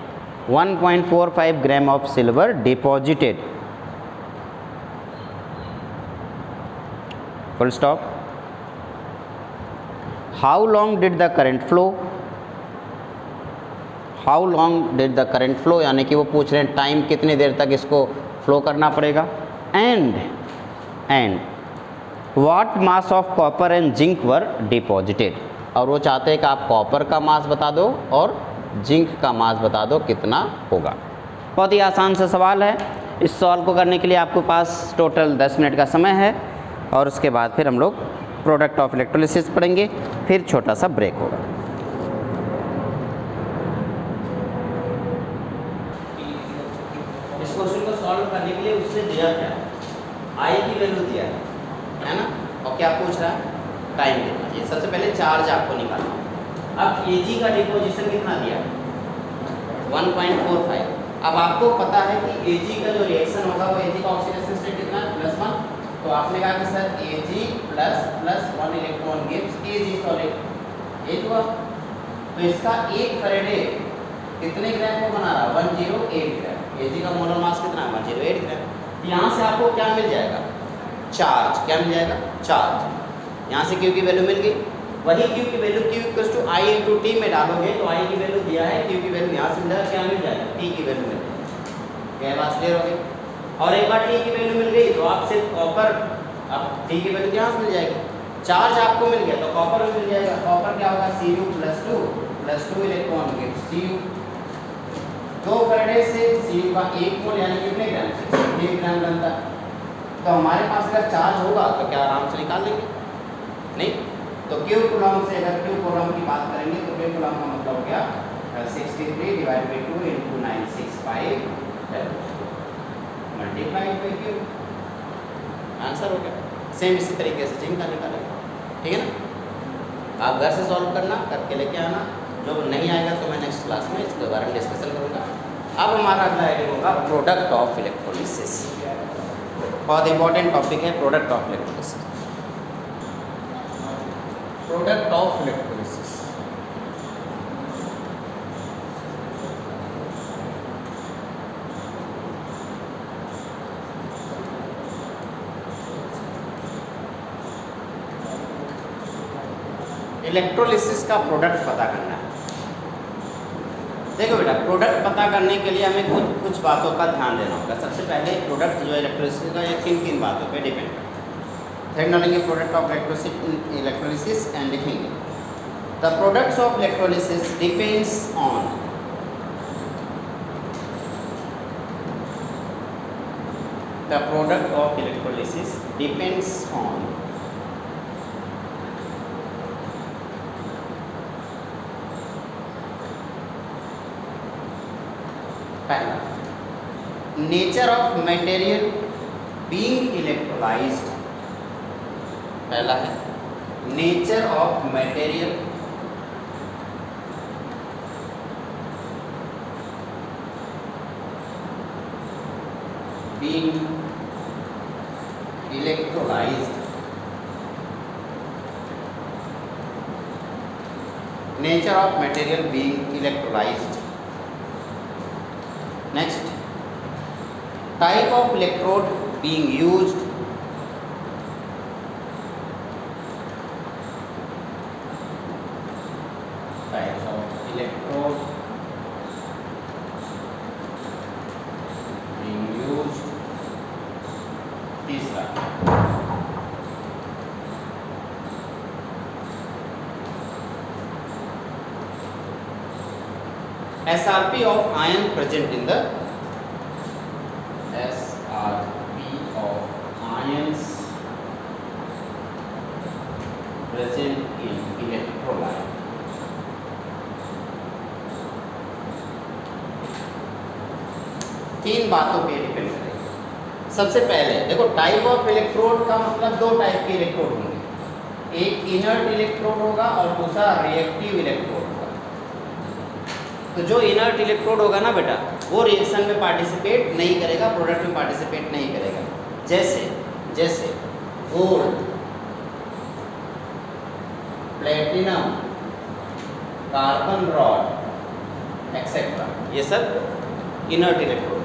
S1: 1.45 gram of silver deposited, full stop. How long did the current flow, how long did the current flow, यानी कि वो पूछ रहे हैं टाइम कितनी देर तक इसको फ्लो करना पड़ेगा। And what mass of copper and zinc were deposited, और वो चाहते हैं कि आप कॉपर का मास बता दो और जिंक का मास बता दो कितना होगा। बहुत ही आसान सा सवाल है। इस सवाल को करने के लिए आपके पास टोटल 10 मिनट का समय है और उसके बाद फिर हम लोग प्रोडक्ट ऑफ इलेक्ट्रोलिसिस पढ़ेंगे, फिर छोटा सा ब्रेक होगा। इस क्वेश्चन को सॉल्व करने के लिए उससे दिया क्या, आई की वैल्यू दिया है ना, और क्या पूछ रहा है, टाइम कितना चाहिए। सबसे पहले चार्ज आपको निकालना है। अब Ag का डिपोजिशन कितना दिया, 1.45। अब आपको पता है कि Ag का जो रिएक्शन होगा वो Ag का ऑक्सीडेशन स्टेट कितना है, +1। तो आपने कहा कि sir Ag +1 electron gives Ag solid. ये हुआ। तो इसका 1 फैराडे कितने ग्राम को बना रहा, 108 ग्राम। Ag का मोलर मास कितना है, 108 ग्राम। यहाँ से आपको क्या मिल जाएगा, चार्ज। क्या मिल जाएगा, चार्ज। यहाँ से Q की वैल्यू मिल गई। वही Q की वैल्यू Q I × T में डालोगे तो I की वैल्यू दिया है, Q की वैल्यू यहाँ से मिल जाएगा, क्या मिल जाएगा, T की वैल्यू मिल जाएगी। क्या बात क्लियर हो गई। और एक बार T की वैल्यू मिल गई तो आप सिर्फ कॉपर, अब T की वैल्यू यहाँ से मिल जाएगी। चार्ज आपको मिल गया तो कॉपर में मिल जाएगा। कॉपर क्या होगा, Cu+2 electron gives Cu। 2 Faraday से Cu का 1 मोल यानी कितने ग्राम, 1 ग्राम बनता है। तो हमारे पास अगर चार्ज होगा तो क्या आराम से निकाल लेंगे, नहीं तो Q कूलम से, अगर Q कूलम की बात करेंगे तो Q कूलम का मतलब हो गया 63 / 2 × 965 मल्टीप्लाइड बाई Q, आंसर हो गया। सेम इसी तरीके से जिंक का निकालेंगे, ठीक है ना। आप घर से सॉल्व करना, करके लेके आना। जो नहीं आएगा तो मैं नेक्स्ट क्लास में इसके बारे में डिस्कशन करूँगा। अब हमारा अगला आइडिया होगा प्रोडक्ट ऑफ इलेक्ट्रोलिसिस। बहुत इंपॉर्टेंट टॉपिक है product of electrolysis. Product of electrolysis, electrolysis का प्रोडक्ट पता करना है। देखो बेटा, प्रोडक्ट पता करने के लिए हमें कुछ बातों का ध्यान देना होगा। सबसे पहले प्रोडक्ट जो इलेक्ट्रोलिसिस का, ये किन बातों पे डिपेंड करता है। फिर डालेंगे प्रोडक्ट ऑफ इलेक्ट्रोलिसिस एंड लिखेंगे the products of electrolysis depends on the product of electrolysis depends on पहला, nature of material being electrolysed. पहला है nature of material being electrolysed. Nature of material being electrolysed. Next, type of electrode being used, types of electrode being used. तीसरा, SRP of ion present in the SRP of ions present in electrolyte. तीन बातों पे डिपेंड करेगा। सबसे पहले देखो, टाइप ऑफ इलेक्ट्रोड का मतलब दो टाइप के इलेक्ट्रोड होंगे, एक इनर्ट इलेक्ट्रोड होगा और दूसरा रिएक्टिव इलेक्ट्रोड होगा। तो जो इनर्ट इलेक्ट्रोड होगा ना बेटा, वो रिएक्शन में पार्टिसिपेट नहीं करेगा, प्रोडक्ट में पार्टिसिपेट नहीं करेगा। जैसे gold, platinum, carbon rod etcetera, ये सब इनर्ट इलेक्ट्रोड होगा।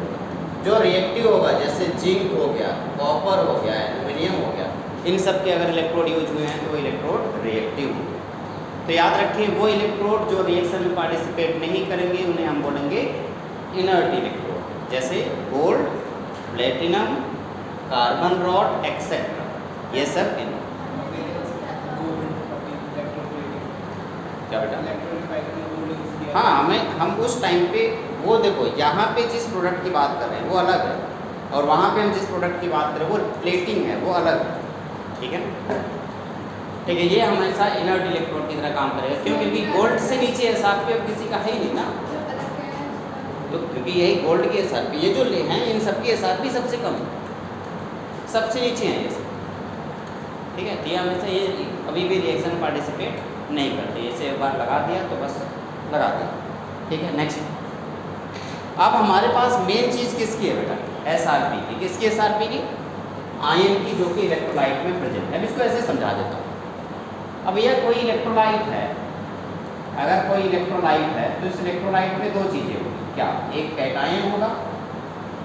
S1: जो रिएक्टिव होगा जैसे जिंक हो गया, कॉपर हो गया, एल्यूमिनियम हो गया, इन सब के अगर इलेक्ट्रोड यूज हुए हैं तो वो इलेक्ट्रोड रिएक्टिव होंगे। तो याद रखिए, वो इलेक्ट्रोड जो रिएक्शन में पार्टिसिपेट नहीं करेंगे उन्हें हम बोलेंगे इनर्ट इलेक्ट्रोड, जैसे gold, platinum, carbon rod etcetera, ये सब क्या बेटा?
S3: इलेक्ट्रॉनिक
S1: हाँ, हम उस टाइम पे वो देखो, यहाँ पे जिस प्रोडक्ट की बात कर रहे हैं वो अलग है, और वहाँ पे हम जिस प्रोडक्ट की बात कर रहे हैं वो प्लेटिंग है, वो अलग है। ठीक है, ठीक है। ये हमेशा इनर्ट इलेक्ट्रोड की तरह काम करेगा। क्यों? क्योंकि गोल्ड से नीचे एसआरपी अब किसी का है ही नहीं ना, तो क्योंकि यही गोल्ड की एसआरपी, ये जो ले हैं इन सब की एसआरपी सबसे कम है, सबसे नीचे हैं ये सब। ठीक है, तो ये हमेशा ये कभी भी रिएक्शन में पार्टिसिपेट नहीं करते। इसे एक बार लगा दिया तो बस लगा दिया। ठीक है, नेक्स्ट। अब हमारे पास मेन चीज़ किसकी है बेटा? एसआरपी की। किसकी? एसआरपी की, आयन की, जो कि इलेक्ट्रोलाइट में प्रेजेंट है। अब इसको ऐसे समझा देता हूँ। अब यह कोई इलेक्ट्रोलाइट है, अगर कोई इलेक्ट्रोलाइट है तो इस इलेक्ट्रोलाइट में दो चीज़ें होगी। क्या? एक कैटायन होगा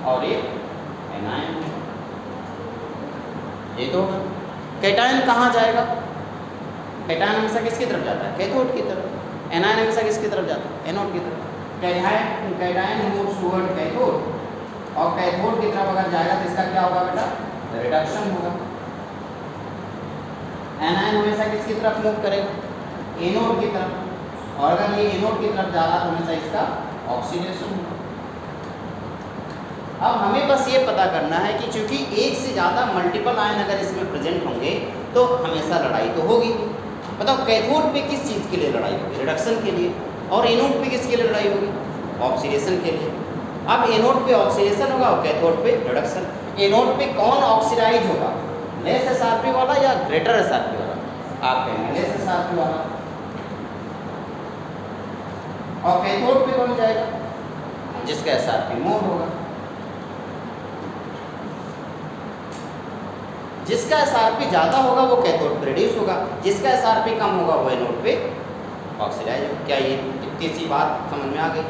S1: और एक एनायन होगा। ये तो होगा। कैटायन कहाँ जाएगा? कैटायन हमेशा किसकी तरफ जाता है? कैथोड की तरफ। एनायन हमेशा किसकी तरफ जाता है? एनोड की तरफ। कैटायन मूव्स टुवर्ड कैथोड, और कैथोड की तरफ अगर जाएगा तो इसका क्या होगा बेटा? रिडक्शन होगा। एनायन हमेशा किसकी तरफ मूव करेगा? एनोड की तरफ, और अगर ये एनोड की तरफ जा रहा तो हमेशा इसका ऑक्सीडेशन होगा। अब हमें बस ये पता करना है कि चूंकि एक से ज़्यादा मल्टीपल आयन अगर इसमें प्रेजेंट होंगे तो हमेशा लड़ाई तो होगी। बताओ कैथोड पे किस चीज़ के लिए लड़ाई होगी? रिडक्शन के लिए। और एनोड पे किसके लिए लड़ाई होगी? ऑक्सीडेशन के लिए। अब एनोड पे ऑक्सीडेशन होगा और कैथोड पे रिडक्शन। एनोड पे कौन ऑक्सीडाइज होगा? लेस एसआरपी वाला या ग्रेटर एसआरपी वाला? आप कहेंगे लेस एसआरपी वाला। और कैथोड पे कौन जाएगा? जिसका एसआरपी मोर होगा। जिसका एसआरपी ज़्यादा होगा वो कैथोड पे रिड्यूस होगा, जिसका एसआरपी कम होगा वो एनोड पे ऑक्सीडाइज होगा। क्या ये इतनी सी बात समझ में आ गई?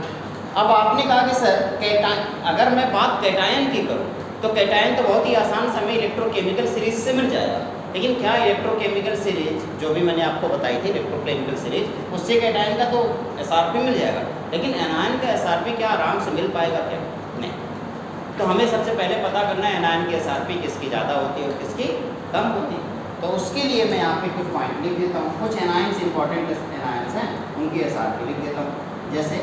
S1: अब आपने कहा कि सर कैटायन, अगर मैं बात कैटायन की करूँ तो कैटायन तो बहुत ही आसान से हमें इलेक्ट्रोकेमिकल सीरीज से मिल जाएगा। लेकिन क्या इलेक्ट्रोकेमिकल सीरीज जो भी मैंने आपको बताई थी इलेक्ट्रोकेमिकल सीरीज, उससे कैटायन का तो एसआरपी मिल जाएगा, लेकिन एनायन का एसआरपी क्या आराम से मिल पाएगा क्या? नहीं। तो हमें सबसे पहले पता करना है एनायन की एसआरपी किसकी ज़्यादा होती है और किसकी कम होती है। तो उसके लिए मैं यहाँ पे कुछ पॉइंट लिख देता हूँ। कुछ एनायंस इंपॉर्टेंट एनायंस हैं, उनकी एसआरपी लिख देता हूँ। जैसे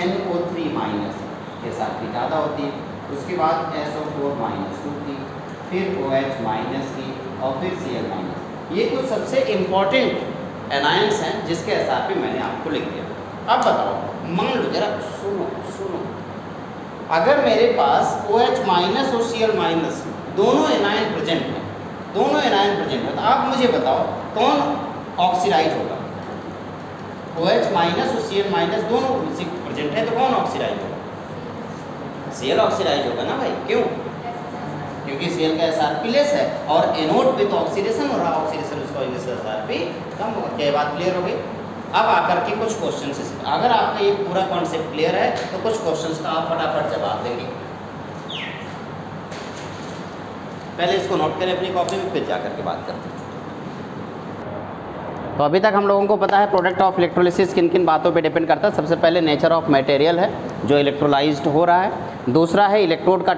S1: NO3 माइनस की एसआरपी ज़्यादा होती है, उसके बाद SO4 माइनस 2 की, फिर OH माइनस की, और फिर Cl माइनस। ये कुछ सबसे इम्पॉर्टेंट एनायंस हैं जिसके एसआरपी मैंने आपको लिख दिया। अब बताओ, मान लो जरा सुनो, अगर मेरे पास OH माइनस और Cl माइनस दोनों एनायन प्रेजेंट हैं, तो आप मुझे बताओ कौन ऑक्सीडाइज होगा? OH माइनस और Cl माइनस दोनों प्रेजेंट है तो कौन ऑक्सीडाइज होगा? Cl ऑक्सीडाइज होगा ना भाई। क्यों? क्योंकि Cl का एसआरपी लेस है और एनोड पे तो ऑक्सीडेशन हो रहा है, ऑक्सीडेशन उसका वजह से एसआरपी कम होगा। क्या बात क्लियर हो गई? अब आकर के कुछ क्वेश्चंस, अगर आपका ये पूरा कॉन्सेप्ट क्लियर है तो कुछ क्वेश्चंस का आप फटाफट जवाब देंगे। पहले इसको नोट करें अपनी कॉपी में, फिर जाकर के बात करते हैं। तो अभी तक हम लोगों को पता है प्रोडक्ट ऑफ इलेक्ट्रोलिसिस किन किन बातों पे डिपेंड करता है। सबसे पहले नेचर ऑफ मटेरियल है जो इलेक्ट्रोलाइज्ड हो रहा है। दूसरा है इलेक्ट्रोड का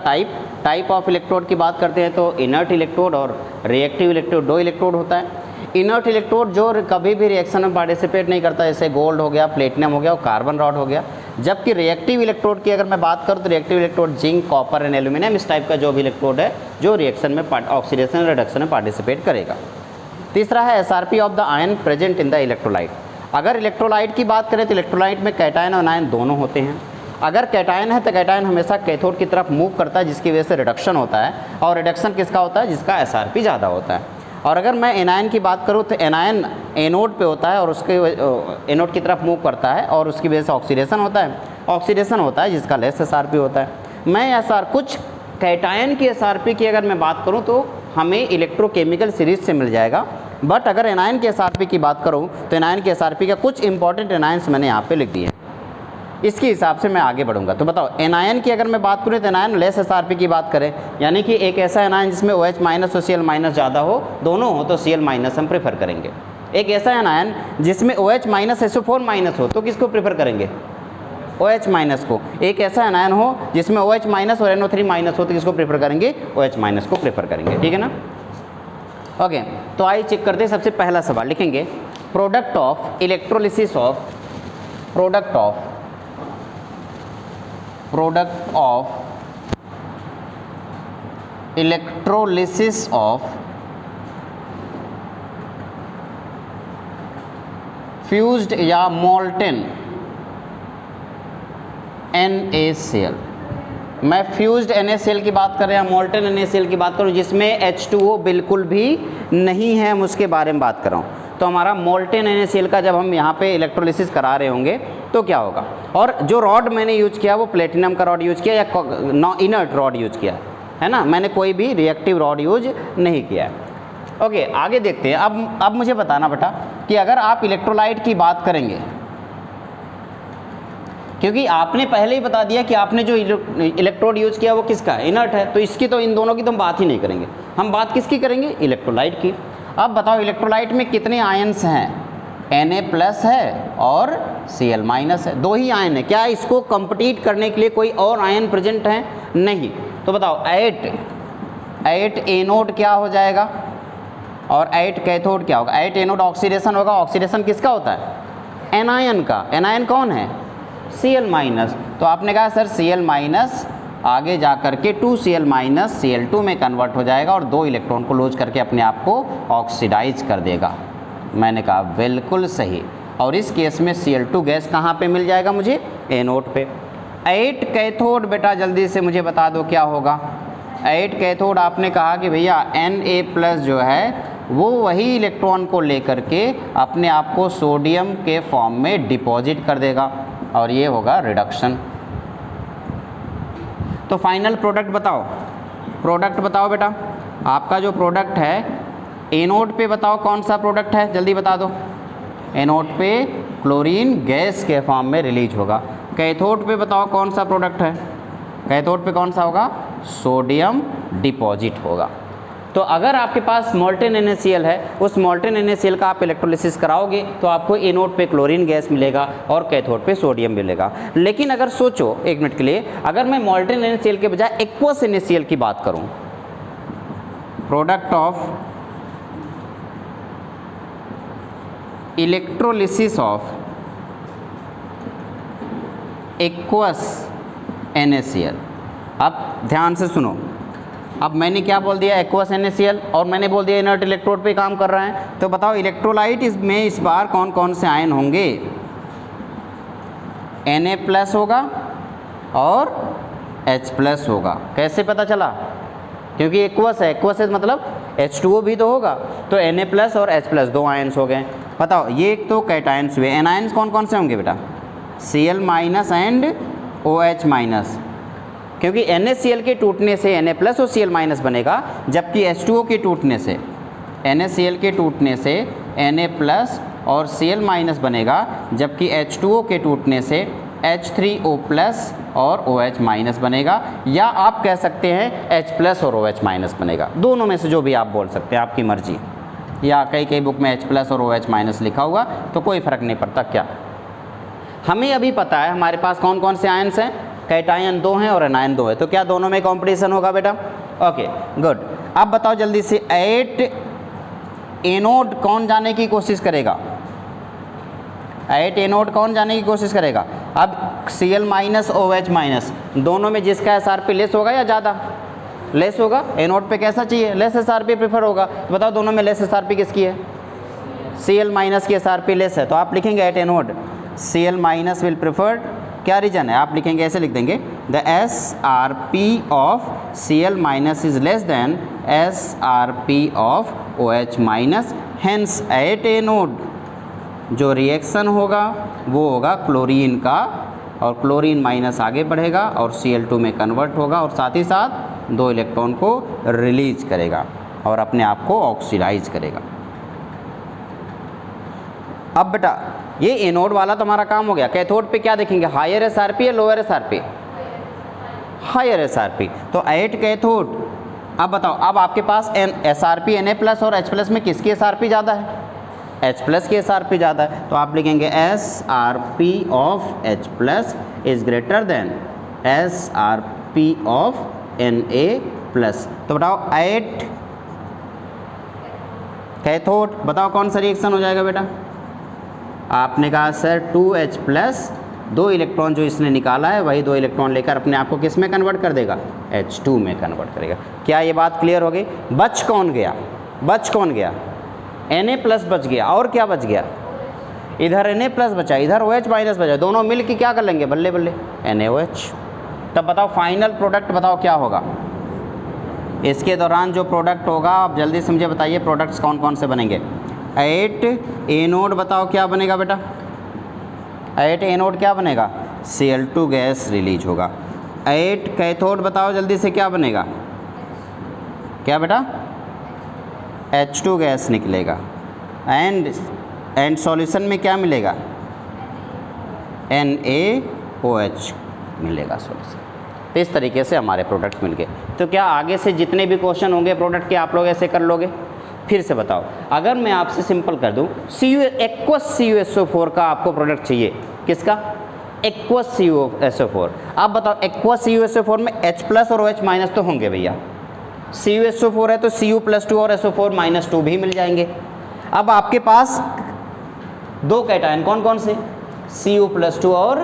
S1: टाइप ऑफ इलेक्ट्रोड की बात करते हैं तो इनर्ट इलेक्ट्रोड और रिएक्टिव इलेक्ट्रोड, दो इलेक्ट्रोड होता है। इनर्ट इलेक्ट्रोड जो कभी भी रिएक्शन में पार्टिसिपेट नहीं करता, जैसे गोल्ड हो गया, प्लेटिनम हो गया और कार्बन रॉड हो गया। जबकि रिएक्टिव इलेक्ट्रोड की अगर मैं बात करूँ तो reactive electrode zinc, copper and aluminium, इस टाइप का जो भी इलेक्ट्रोड है जो रिएक्शन में ऑक्सीडेशन रिडक्शन में पार्टिसिपेट करेगा। तीसरा है SRP of the ion present in the electrolyte. अगर इलेक्ट्रोलाइट की बात करें तो इलेक्ट्रोलाइट में कैटायन और आयन दोनों होते हैं। अगर कैटायन है तो कैटायन हमेशा कैथोड की तरफ मूव करता है, जिसकी वजह से रिडक्शन होता है, और रिडक्शन किसका होता है? जिसका एसआरपी ज़्यादा होता है। और अगर मैं एनायन की बात करूँ तो एनायन एनोड पे होता है और उसके एनोड की तरफ मूव करता है और उसकी वजह से ऑक्सीडेशन होता है जिसका लेस एसआरपी होता है। मैं कुछ कैटायन की एसआरपी की अगर मैं बात करूँ तो हमें इलेक्ट्रोकेमिकल सीरीज से मिल जाएगा। बट अगर एनायन के एसआरपी की बात करूँ तो एनायन के एसआरपी का कुछ इंपॉर्टेंट एनायंस मैंने यहाँ पे लिख दिए हैं, इसके हिसाब से मैं आगे बढ़ूंगा। तो बताओ एनायन की अगर मैं बात करूँ तो एनायन लेस एसआरपी की बात करें, यानी कि एक ऐसा एनायन जिसमें OH माइनस और Cl माइनस ज़्यादा हो, दोनों हो तो Cl माइनस हम प्रेफर करेंगे। एक ऐसा एनायन जिसमें OH माइनस SO4 माइनस हो तो किसको प्रेफर करेंगे? OH माइनस को। एक ऐसा एनायन हो जिसमें OH माइनस और NO3 माइनस हो तो किसको प्रेफर करेंगे? OH माइनस को प्रेफर करेंगे। ठीक है ना? ओके, तो आइए चेक करते हैं। सबसे पहला सवाल लिखेंगे, product of electrolysis of product of electrolysis of fused या मोल्टेन NaCl। मैं फ्यूज्ड NaCl की बात कर रहा हूँ, मोल्टेन NaCl की बात करूँ जिसमें H2O बिल्कुल भी नहीं है, हम उसके बारे में बात कर रहा हूँ। तो हमारा मोल्टेन NaCl का जब हम यहाँ पे इलेक्ट्रोलिसिस करा रहे होंगे तो क्या होगा। और जो रॉड मैंने यूज किया वो प्लेटिनम का रॉड यूज किया या इनर्ट रॉड यूज किया है ना, मैंने कोई भी रिएक्टिव रॉड यूज नहीं किया है। ओके, आगे देखते हैं। अब मुझे बताना बेटा कि अगर आप इलेक्ट्रोलाइट की बात करेंगे, क्योंकि आपने पहले ही बता दिया कि आपने जो इलेक्ट्रोड यूज किया वो किसका है, इनर्ट है, तो इसकी तो इन दोनों की तो हम बात ही नहीं करेंगे, हम बात किसकी करेंगे, इलेक्ट्रोलाइट की। अब बताओ इलेक्ट्रोलाइट में कितने आयन्स हैं, Na+ है और Cl- है, दो ही आयन है। क्या इसको कंपटीट करने के लिए कोई और आयन प्रेजेंट है, नहीं। तो बताओ 8 एनोड क्या हो जाएगा और 8 कैथोड क्या होगा। 8 एनोड ऑक्सीडेशन होगा, ऑक्सीडेशन किसका होता है, एनायन का। एनायन कौन है, Cl-। तो आपने कहा सर Cl- आगे जा करके 2Cl- Cl2 में कन्वर्ट हो जाएगा और 2 इलेक्ट्रॉन को लूज करके अपने आप को ऑक्सीडाइज कर देगा। मैंने कहा बिल्कुल सही। और इस केस में Cl2 गैस कहाँ पे मिल जाएगा मुझे, एनोड पे। 8 कैथोड बेटा जल्दी से मुझे बता दो क्या होगा। 8 कैथोड आपने कहा कि भैया Na+ जो है वो वही इलेक्ट्रॉन को लेकर के अपने आप को सोडियम के फॉर्म में डिपॉजिट कर देगा और ये होगा रिडक्शन। तो फाइनल प्रोडक्ट बताओ बेटा। आपका जो प्रोडक्ट है एनोड पे बताओ कौन सा प्रोडक्ट है, जल्दी बता दो। एनोड पे क्लोरीन गैस के फॉर्म में रिलीज होगा। कैथोड पे बताओ कौन सा प्रोडक्ट है, कैथोड पे कौन सा होगा, सोडियम डिपॉजिट होगा। तो अगर आपके पास मोल्टेन NaCl है, उस मोल्टेन NaCl का आप इलेक्ट्रोलिसिस कराओगे तो आपको एनोड पे क्लोरीन गैस मिलेगा और कैथोड पे सोडियम मिलेगा। लेकिन अगर सोचो एक मिनट के लिए, अगर मैं मोल्टेन NaCl के बजाय एक्वस NaCl की बात करूं, product of electrolysis of aqueous NaCl। अब ध्यान से सुनो, अब मैंने क्या बोल दिया, एक्वस NaCl, और मैंने बोल दिया इनर्ट इलेक्ट्रोड पे काम कर रहा है। तो बताओ इलेक्ट्रोलाइट इसमें इस बार कौन कौन से आयन होंगे, Na+ होगा और H+ होगा। कैसे पता चला, क्योंकि एक्वस है मतलब H2O भी तो होगा, तो Na+ और H+ दो आयन्स हो गए। बताओ ये एक तो कैटायन्स हुए, एनायन्स कौन कौन से होंगे बेटा, Cl- एंड OH-, क्योंकि NaCl के टूटने से Na+ और Cl- बनेगा, जबकि H2O के टूटने से NaCl के टूटने से Na+ और Cl- बनेगा, जबकि H2O के टूटने से H3O+ और OH- बनेगा, या आप कह सकते हैं H+ और OH- बनेगा। दोनों में से जो भी आप बोल सकते हैं, आपकी मर्जी। या कई बुक में H+ और OH- लिखा हुआ तो कोई फ़र्क नहीं पड़ता। क्या हमें अभी पता है हमारे पास कौन कौन से आयन्स हैं, कैटायन 2 हैं और एनायन 2 है, तो क्या दोनों में कंपटीशन होगा बेटा। Okay good. अब बताओ जल्दी से 8 एनोड कौन जाने की कोशिश करेगा, 8 एनोड कौन जाने की कोशिश करेगा। अब Cl- OH- दोनों में जिसका SRP लेस होगा या ज़्यादा, लेस होगा। एनोड पे कैसा चाहिए, लेस SRP प्रेफर होगा। तो बताओ दोनों में लेस SRP किसकी है, Cl- की SRP लेस है, तो आप लिखेंगे 8 एनोड Cl- विल प्रेफर्ड। क्या रीजन है, आप लिखेंगे ऐसे लिख देंगे, the SRP of Cl- is less than SRP of OH-, hence 8 anode जो रिएक्शन होगा वो होगा क्लोरीन का, और क्लोरीन माइनस आगे बढ़ेगा और Cl2 में कन्वर्ट होगा और साथ ही साथ 2 इलेक्ट्रॉन को रिलीज करेगा और अपने आप को ऑक्सीडाइज करेगा। अब बेटा ये एनोड वाला तो हमारा काम हो गया। कैथोड पे क्या देखेंगे, हायर SRP या लोअर SRP, हायर SRP। तो 8 कैथोड। अब बताओ, अब आपके पास SRP Na+ और H+ में किसकी SRP ज़्यादा है, H+ की SRP ज़्यादा है, तो आप लिखेंगे SRP of H+ is greater than SRP of Na+। तो बताओ 8 कैथोड, बताओ कौन सा रिएक्शन हो जाएगा बेटा, आपने कहा सर 2H प्लस 2 इलेक्ट्रॉन जो इसने निकाला है वही 2 इलेक्ट्रॉन लेकर अपने आप को किस में कन्वर्ट कर देगा, H2 में कन्वर्ट करेगा। क्या ये बात क्लियर हो गई? बच कौन गया? बच कौन गया? Na प्लस बच गया, और क्या बच गया? इधर Na प्लस बचा, इधर OH माइनस बचा, दोनों मिल के क्या कर लेंगे, बल्ले बल्ले NaOH। तब बताओ फाइनल प्रोडक्ट बताओ क्या होगा? इसके दौरान जो प्रोडक्ट होगा आप जल्दी से मुझे बताइए, प्रोडक्ट्स कौन कौन से बनेंगे? 8 एनोड बताओ क्या बनेगा बेटा? 8 एनोड क्या बनेगा? Cl2 गैस रिलीज होगा। 8 कैथोड बताओ जल्दी से क्या बनेगा? क्या बेटा? H2 गैस निकलेगा। एंड सॉल्यूशन में क्या मिलेगा? NaOH मिलेगा सॉल्यूशन। तो इस तरीके से हमारे प्रोडक्ट मिल गए। तो क्या आगे से जितने भी क्वेश्चन होंगे प्रोडक्ट के आप लोग ऐसे कर लोगे? फिर से बताओ, अगर मैं आपसे सिंपल कर दूं एक्वस CuSO4 का आपको प्रोडक्ट चाहिए, किसका? Aqueous CuSO4। आप बताओ एक्वस CuSO4 में H प्लस और OH माइनस तो होंगे भैया, CuSO4 है तो Cu+2 और SO4-2 भी मिल जाएंगे। अब आपके पास दो कैटायन कौन कौन से? Cu+2 और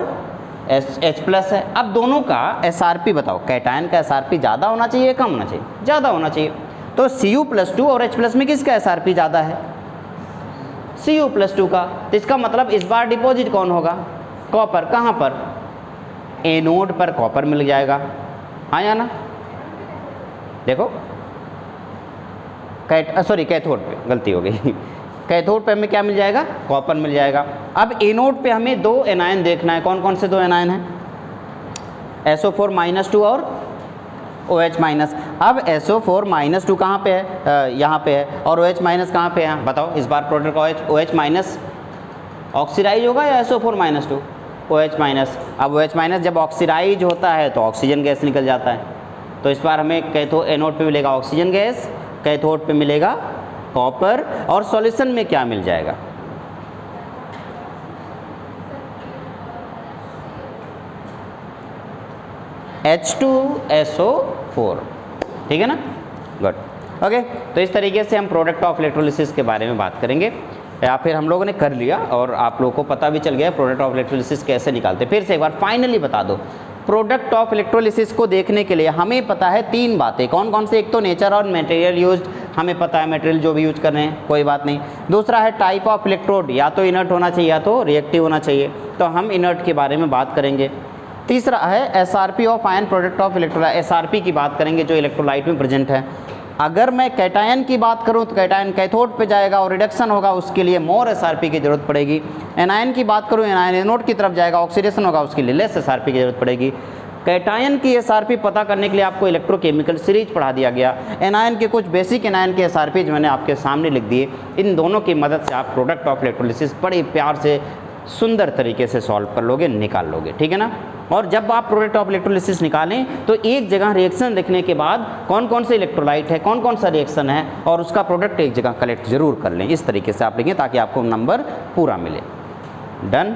S1: H प्लस है। अब दोनों का SRP बताओ, कैटायन का SRP ज़्यादा होना चाहिए कम होना चाहिए? ज़्यादा होना चाहिए। तो Cu+2 और H प्लस में किसका SRP ज़्यादा है? Cu+2 का। तो इसका मतलब इस बार डिपॉजिट कौन होगा? कॉपर। कहाँ पर? एनोड पर कॉपर मिल जाएगा, हाँ या ना? देखो कैथोड पे गलती हो गई कैथोड पे हमें क्या मिल जाएगा? कॉपर मिल जाएगा। अब एनोड पे हमें दो एनायन देखना है, कौन कौन से दो एनायन हैं? SO4-2 और OH माइनस। अब SO4-2 कहाँ पे है? यहाँ पे है। और OH माइनस कहाँ पे है? बताओ इस बार प्रोडक्ट OH माइनस ऑक्सीडाइज होगा या SO4-2? OH minus. अब OH माइनस जब ऑक्सीडाइज होता है तो ऑक्सीजन गैस निकल जाता है। तो इस बार हमें एनोड पे मिलेगा ऑक्सीजन गैस, कैथोड पे मिलेगा कॉपर, और सॉल्यूशन में क्या मिल जाएगा? H2SO4। ठीक है ना? Good, okay. तो इस तरीके से हम प्रोडक्ट ऑफ इलेक्ट्रोलिसिस के बारे में बात करेंगे, या फिर हम लोगों ने कर लिया और आप लोगों को पता भी चल गया प्रोडक्ट ऑफ इलेक्ट्रोलिसिस कैसे निकालते। फिर से एक बार फाइनली बता दो, प्रोडक्ट ऑफ इलेक्ट्रोलिसिस को देखने के लिए हमें पता है तीन बातें, कौन कौन से? एक तो नेचर और मटेरियल यूज्ड, हमें पता है मटेरियल जो भी यूज कर रहे हैं कोई बात नहीं। दूसरा है टाइप ऑफ इलेक्ट्रोड, या तो इनर्ट होना चाहिए या तो रिएक्टिव होना चाहिए, तो हम इनर्ट के बारे में बात करेंगे। तीसरा है SRP of ion product of electrolyte, SRP की बात करेंगे जो इलेक्ट्रोलाइट में प्रेजेंट है। अगर मैं कैटायन की बात करूं तो कैटायन कैथोड पे जाएगा और रिडक्शन होगा, उसके लिए मोर SRP की जरूरत पड़ेगी। एनायन की बात करूं, एनायन एनोड की तरफ जाएगा, ऑक्सीडेशन होगा, उसके लिए लेस SRP की जरूरत पड़ेगी। कैटायन की SRP पता करने के लिए आपको इलेक्ट्रोकेमिकल सीरीज पढ़ा दिया गया। एनायन के कुछ बेसिक एनायन के SRP जो मैंने आपके सामने लिख दिए, इन दोनों की मदद से आप प्रोडक्ट ऑफ इलेक्ट्रोलिसिस बड़े प्यार से सुंदर तरीके से सॉल्व कर लोगे, निकाल लोगे, ठीक है ना? और जब आप प्रोडक्ट ऑफ इलेक्ट्रोलिसिस निकालें तो एक जगह रिएक्शन लिखने के बाद कौन कौन से इलेक्ट्रोलाइट है, कौन कौन सा रिएक्शन है, और उसका प्रोडक्ट एक जगह कलेक्ट जरूर कर लें। इस तरीके से आप लिखें ताकि आपको नंबर पूरा मिले। डन?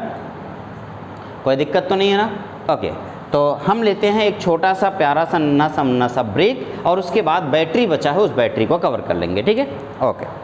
S1: कोई दिक्कत तो नहीं है ना? ओके, तो हम लेते हैं एक छोटा सा प्यारा सा नन्ना सा ब्रेक, और उसके बाद बैटरी बचा है उस बैटरी को कवर कर लेंगे, ठीक है? ओके।